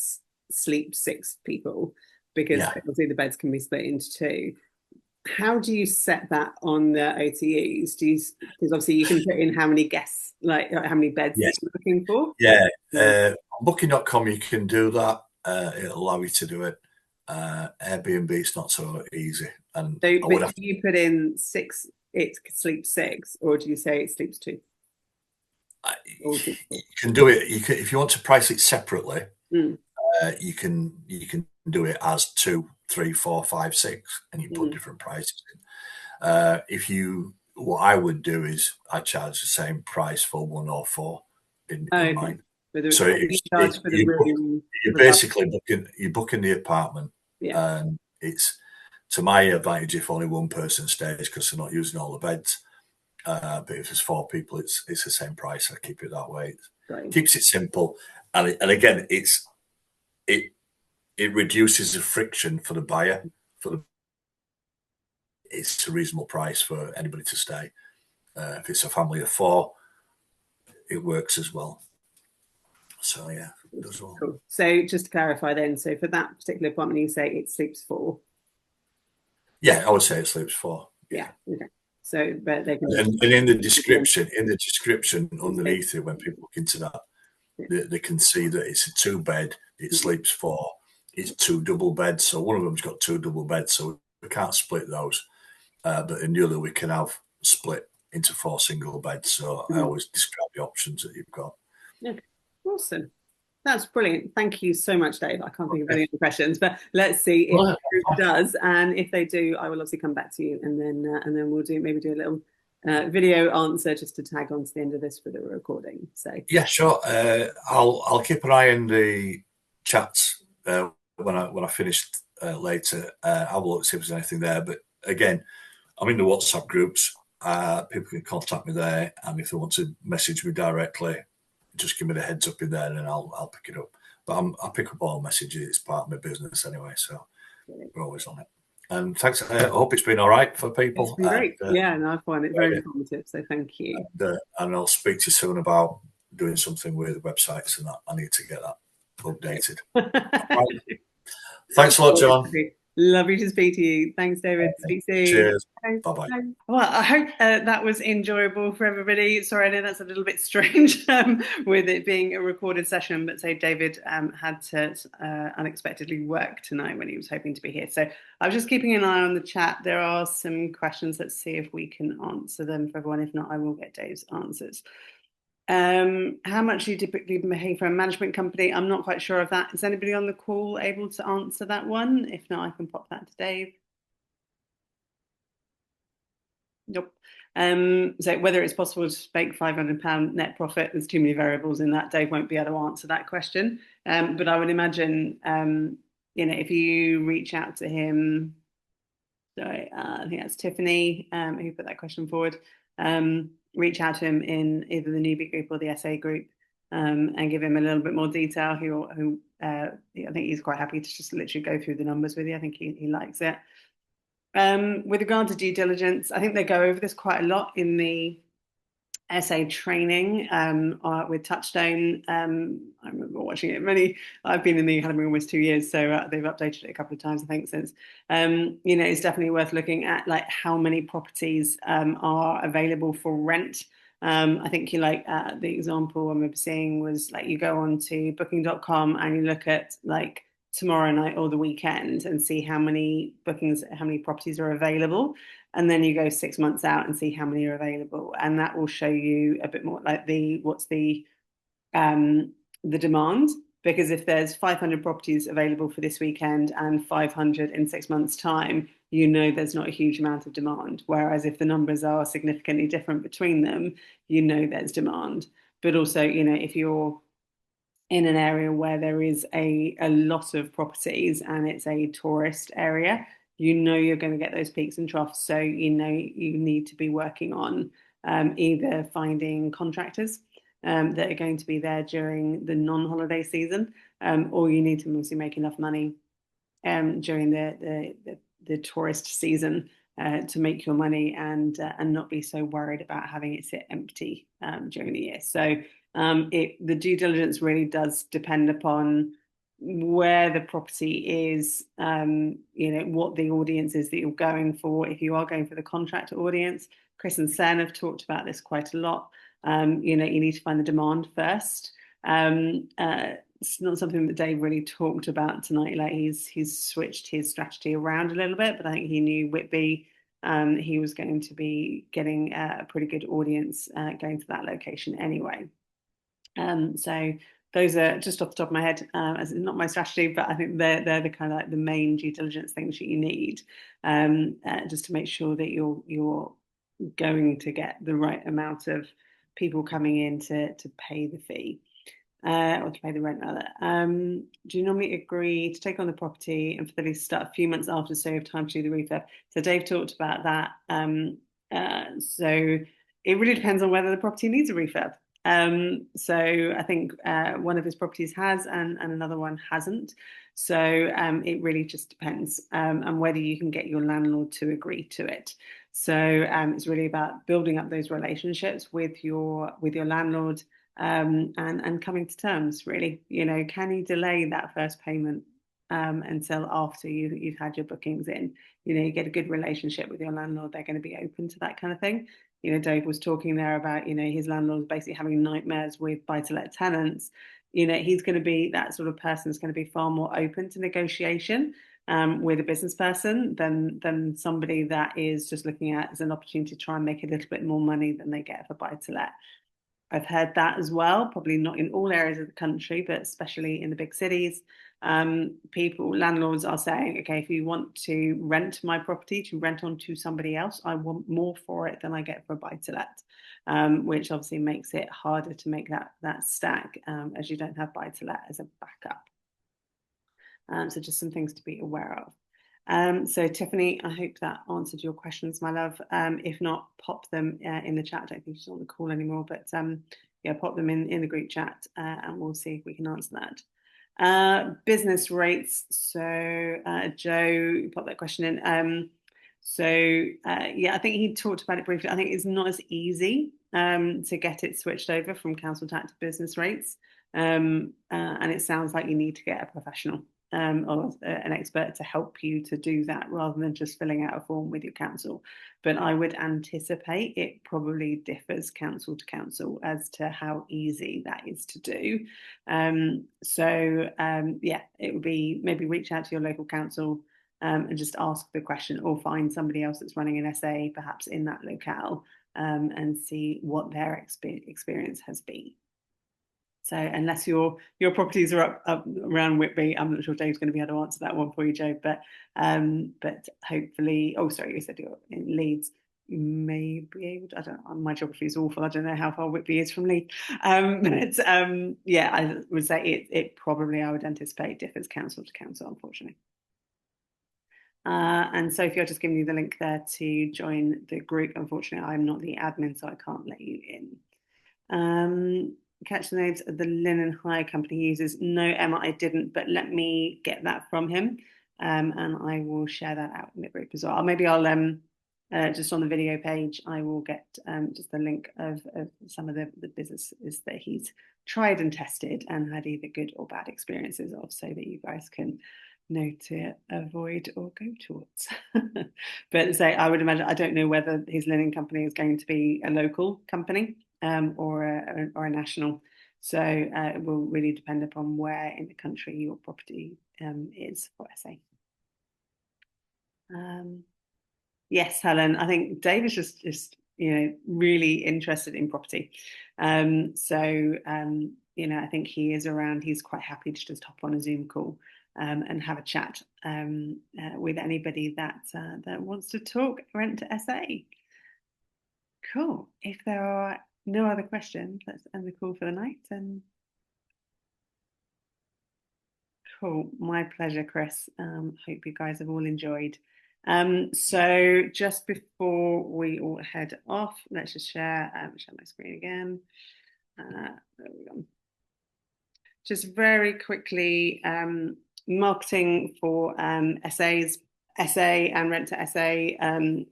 sleep 6 people because obviously the beds can be split into 2. How do you set that on the OTEs? Because obviously you can put in how many guests, like how many beds that you're looking for. On Booking.com you can do that. It'll allow you to do it. Airbnb it's not so easy. And so, but do you put in 6? It sleeps 6, or do you say it sleeps 2? You can do it. You can, if you want to price it separately. You can do it as 2, 3, 4, 5, 6, and you put different prices in. What I would do is I charge the same price for 1 or 4 in mine. So you're basically booking the apartment, and it's to my advantage if only one person stays because they're not using all the beds. But if there's 4 people, it's the same price. I keep it that way. It keeps it simple, and again, it reduces the friction for the buyer. It's a reasonable price for anybody to stay. If it's a family of 4, it works as well. So it does well. Cool. So just to clarify then, so for that particular apartment, you say it sleeps 4. Yeah, I would say it sleeps 4. Yeah. Okay. So, but they can. And in the description underneath it, when people look into that, They can see that it's a 2-bed, it sleeps 4, it's 2 double beds. So one of them's got 2 double beds, so we can't split those. But in the other, we can have split into 4 single beds. So I always describe the options that you've got. Okay. Awesome. That's brilliant. Thank you so much, Dave. I can't think of any other questions, but let's see if the group does. And if they do, I will obviously come back to you, and then we'll maybe do a little video answer just to tag on to the end of this for the recording. So yeah, sure. I'll keep an eye on the chats when I finish later. Have a look, see if there's anything there. But again, I'm in the WhatsApp groups. People can contact me there, and if they want to message me directly, just give me the heads up in there, and I'll pick it up. But I pick up all messages. It's part of my business anyway, so we're always on it. And thanks. I hope it's been all right for people. It's been great. Yeah, no, I find it very informative. So thank you. And I'll speak to you soon about doing something with websites and that. I need to get that updated. Right. Thanks a lot, John. Lovely to speak to you. Thanks, David. Speak soon. Cheers. Bye-bye. Well, I hope that was enjoyable for everybody. Sorry, I know that's a little bit strange with it being a recorded session, but say David had to unexpectedly work tonight when he was hoping to be here. So I was just keeping an eye on the chat. There are some questions. Let's see if we can answer them for everyone. If not, I will get Dave's answers. How much do you typically pay for a management company? I'm not quite sure of that. Is anybody on the call able to answer that one? If not, I can pop that to Dave. Nope. So whether it's possible to make £500 net profit, there's too many variables in that. Dave won't be able to answer that question. But I would imagine, if you reach out to him, sorry, I think that's Tiffany who put that question forward. Reach out to him in either the newbie group or the SA group and give him a little bit more detail. I think he's quite happy to just literally go through the numbers with you. I think he likes it. With regard to due diligence, I think they go over this quite a lot in the SA training with Touchstone. I remember watching it I've been in the academy almost 2 years, so they've updated it a couple of times, I think, since. It's definitely worth looking at, like, how many properties are available for rent. I think the example I remember seeing was, like, you go on to booking.com and you look at, like, tomorrow night or the weekend and see how many properties are available, and then you go 6 months out and see how many are available, and that will show you a bit more like what's the demand. Because if there's 500 properties available for this weekend and 500 in 6 months' time, there's not a huge amount of demand. Whereas if the numbers are significantly different between them, there's demand. But also, if you're in an area where there is a lot of properties and it's a tourist area, you're going to get those peaks and troughs. So you need to be working on either finding contractors that are going to be there during the non-holiday season, or you need to mostly make enough money during the tourist season to make your money and not be so worried about having it sit empty during the year. So the due diligence really does depend upon where the property is, what the audience is that you're going for. If you are going for the contractor audience, Chris and Sen have talked about this quite a lot. You need to find the demand first. It's not something that Dave really talked about tonight. Like, he's switched his strategy around a little bit, but I think he knew Whitby. He was going to be getting a pretty good audience going to that location anyway. So those are just off the top of my head, as not my strategy, but I think they're the kind of like the main due diligence things that you need, just to make sure that you're going to get the right amount of people coming in to pay the fee, or to pay the rent rather. Do you normally agree to take on the property and for the lease to start a few months after, so you have time to do the refurb? So Dave talked about that. So it really depends on whether the property needs a refurb. So I think one of his properties has and another one hasn't. So it really just depends on whether you can get your landlord to agree to it. So it's really about building up those relationships with your landlord and coming to terms, really. Can you delay that first payment until after you've had your bookings in? You get a good relationship with your landlord, they're going to be open to that kind of thing. Dave was talking there about, his landlords basically having nightmares with buy-to-let tenants. He's going to be that sort of person is going to be far more open to negotiation with a business person than somebody that is just looking at as an opportunity to try and make a little bit more money than they get for buy-to-let. I've heard that as well, probably not in all areas of the country, but especially in the big cities. Landlords are saying, okay, if you want to rent my property to rent on to somebody else, I want more for it than I get for a buy-to-let, which obviously makes it harder to make that stack as you don't have buy-to-let as a backup. So just some things to be aware of. So Tiffany, I hope that answered your questions, my love. If not, pop them in the chat. I don't think she's on the call anymore, but yeah, pop them in the group chat and we'll see if we can answer that. Business rates. So Joe, pop that question in. Yeah, I think he talked about it briefly. I think it's not as easy to get it switched over from council tax to business rates. And it sounds like you need to get a professional or an expert to help you to do that rather than just filling out a form with your council. But I would anticipate it probably differs council to council as to how easy that is to do. Yeah, it would be maybe reach out to your local council and just ask the question or find somebody else that's running an SA perhaps in that locale and see what their experience has been. So unless your properties are up around Whitby, I'm not sure Dave's going to be able to answer that one for you, Joe. But hopefully, oh sorry, you said you're in Leeds. You may be able to, I don't know, my geography is awful. I don't know how far Whitby is from Leeds. Yeah, I would say it probably, I would anticipate, differs council to council, unfortunately. And Sophie, I'll just give you the link there to join the group. Unfortunately, I'm not the admin, so I can't let you in. Catch the names of the linen hire company users. No, Emma, I didn't, but let me get that from him, and I will share that out in the group as well. Maybe I'll just on the video page, I will get just the link of some of the businesses that he's tried and tested and had either good or bad experiences of, so that you guys can know to avoid or go towards. But say, I would imagine, I don't know whether his linen company is going to be a local company or a national. So it will really depend upon where in the country your property is for SA. Yes, Helen, I think Dave is just really interested in property. I think he is around. He's quite happy to just hop on a Zoom call and have a chat with anybody that wants to talk rent to SA. Cool. If there are no other questions, let's end the call for the night. And cool, my pleasure, Chris. Hope you guys have all enjoyed. So just before we all head off, let's just share my screen again. There we go. Just very quickly, marketing for SAs. SA and rent to SA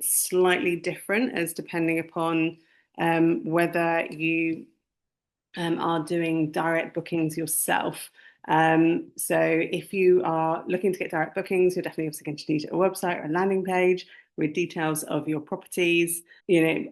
slightly different as depending upon whether you are doing direct bookings yourself. So if you are looking to get direct bookings, you're definitely also going to need a website or a landing page with details of your properties,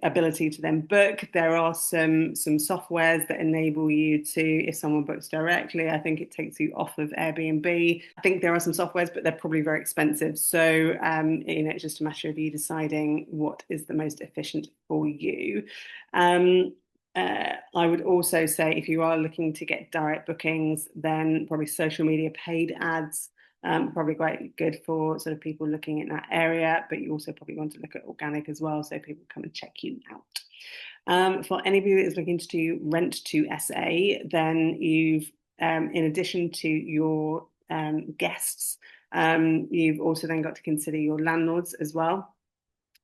ability to then book. There are some softwares that enable you to, if someone books directly, I think it takes you off of Airbnb. I think there are some softwares, but they're probably very expensive. So, it's just a matter of you deciding what is the most efficient for you. I would also say if you are looking to get direct bookings, then probably social media paid ads, probably quite good for sort of people looking in that area, but you also probably want to look at organic as well, so people come and check you out. For anybody that is looking to do rent to SA, then you've, in addition to your guests, you've also then got to consider your landlords as well,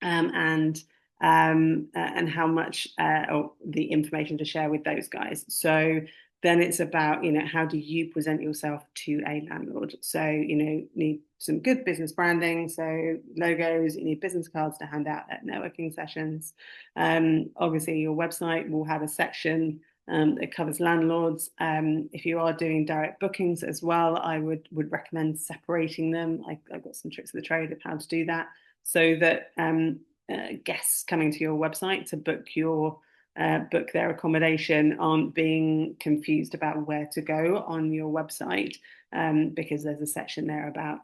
and how much or the information to share with those guys. So then it's about, how do you present yourself to a landlord? So, need some good business branding. So logos, you need business cards to hand out at networking sessions. Obviously, your website will have a section that covers landlords. If you are doing direct bookings as well, I would recommend separating them. I've got some tricks of the trade of how to do that so that guests coming to your website to book their accommodation aren't being confused about where to go on your website, because there's a section there about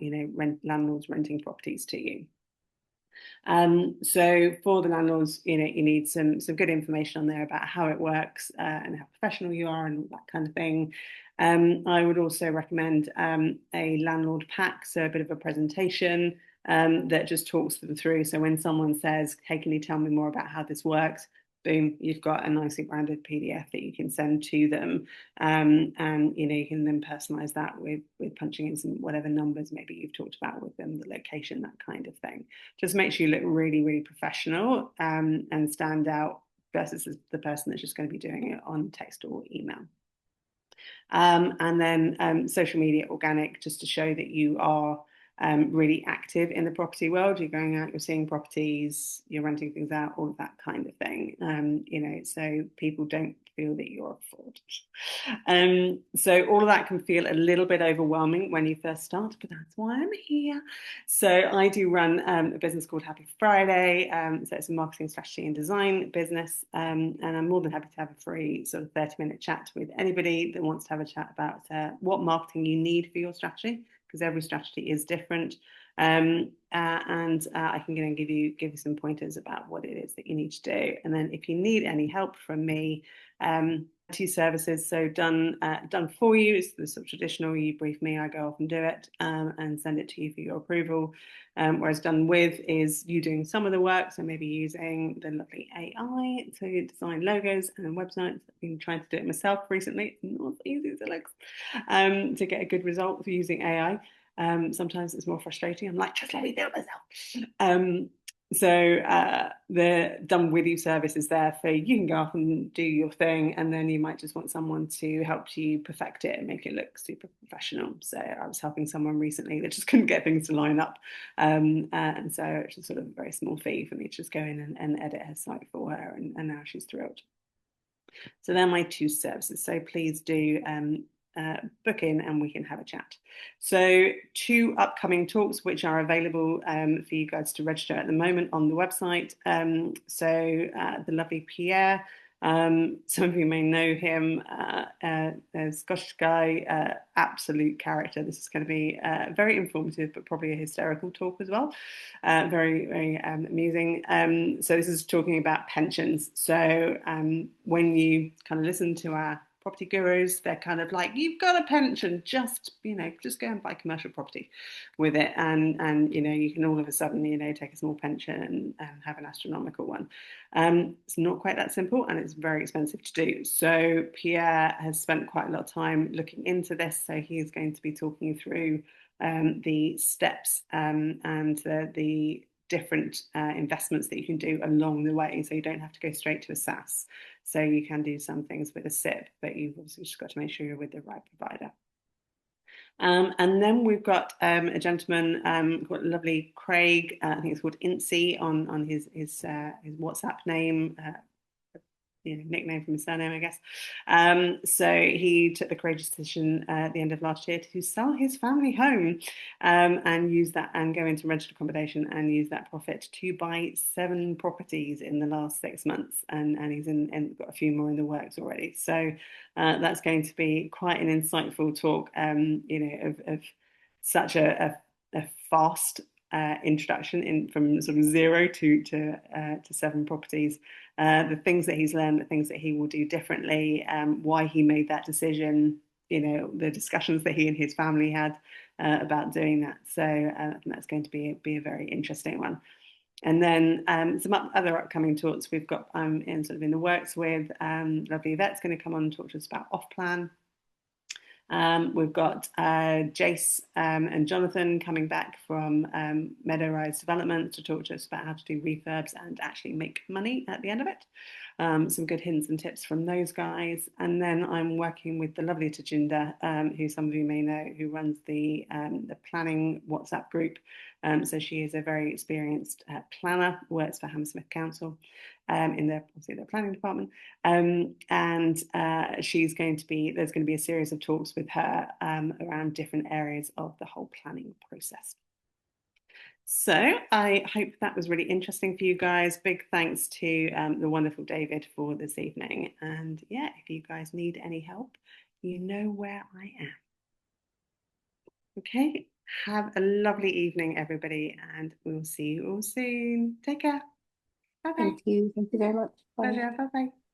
landlords renting properties to you. So for the landlords, you need some good information on there about how it works, and how professional you are and that kind of thing. I would also recommend a landlord pack, so a bit of a presentation that just talks them through. So when someone says, "Hey, can you tell me more about how this works?" Boom, you've got a nicely branded PDF that you can send to them, and you can then personalize that with punching in some whatever numbers maybe you've talked about with them, the location, that kind of thing. Just makes you look really, really professional, and stand out versus the person that's just going to be doing it on text or email. And then social media organic, just to show that you are really active in the property world. You're going out, you're seeing properties, you're renting things out, all of that kind of thing. So people don't feel that you're a fraud. So all of that can feel a little bit overwhelming when you first start, but that's why I'm here. So I do run a business called Happy Friday. So it's a marketing strategy and design business, and I'm more than happy to have a free sort of 30-minute chat with anybody that wants to have a chat about what marketing you need for your strategy, because every strategy is different. And I can give you some pointers about what it is that you need to do. And then if you need any help from me, 2 services. So done for you is the sort of traditional, you brief me, I go off and do it, and send it to you for your approval. Whereas done with is you doing some of the work, so maybe using the lovely AI to design logos and websites. I've been trying to do it myself recently. It's not as easy as it looks, to get a good result for using AI. Sometimes it's more frustrating. I'm like, just let me do it myself. So the done with you service is there for you can go off and do your thing, and then you might just want someone to help you perfect it and make it look super professional. So I was helping someone recently that just couldn't get things to line up, and so it's just sort of a very small fee for me to just go in and edit her site for her, and now she's thrilled. So they're my 2 services. So please do book in and we can have a chat. So 2 upcoming talks which are available for you guys to register at the moment on the website. So the lovely Pierre, some of you may know him, a Scottish guy, absolute character. This is going to be very informative, but probably a hysterical talk as well. Very, very amusing. So this is talking about pensions. So when you kind of listen to our property gurus, they're kind of like, you've got a pension, just go and buy commercial property with it, and you can all of a sudden take a small pension and have an astronomical one. It's not quite that simple, and it's very expensive to do. So Pierre has spent quite a lot of time looking into this, so he's going to be talking you through the steps and the different investments that you can do along the way, so you don't have to go straight to a SaaS. So you can do some things with a SIP, but you've obviously just got to make sure you're with the right provider. And then we've got a gentleman called lovely Craig, I think it's called Incy on his WhatsApp name, nickname from his surname, I guess. So he took the courageous decision at the end of last year to sell his family home, and use that and go into rented accommodation and use that profit to buy 7 properties in the last 6 months, and he's got a few more in the works already. So that's going to be quite an insightful talk, of such a fast introduction from sort of 0 to 7 properties, the things that he's learned, the things that he will do differently, why he made that decision, the discussions that he and his family had about doing that. So I think that's going to be a very interesting one. And then some other upcoming talks we've got in the works with lovely Yvette's going to come on and talk to us about off plan. We've got Jace and Jonathan coming back from Meadow Rise Development to talk to us about how to do refurbs and actually make money at the end of it. Some good hints and tips from those guys. And then I'm working with the lovely Tajinda, who some of you may know, who runs the planning WhatsApp group. So she is a very experienced planner, works for Hammersmith Council in their planning department. And there's going to be a series of talks with her around different areas of the whole planning process. So I hope that was really interesting for you guys. Big thanks to the wonderful David for this evening. And yeah, if you guys need any help, you know where I am. Okay, have a lovely evening, everybody, and we'll see you all soon. Take care. Bye bye. Thank you. Thank you very much. Bye. Pleasure. Bye bye.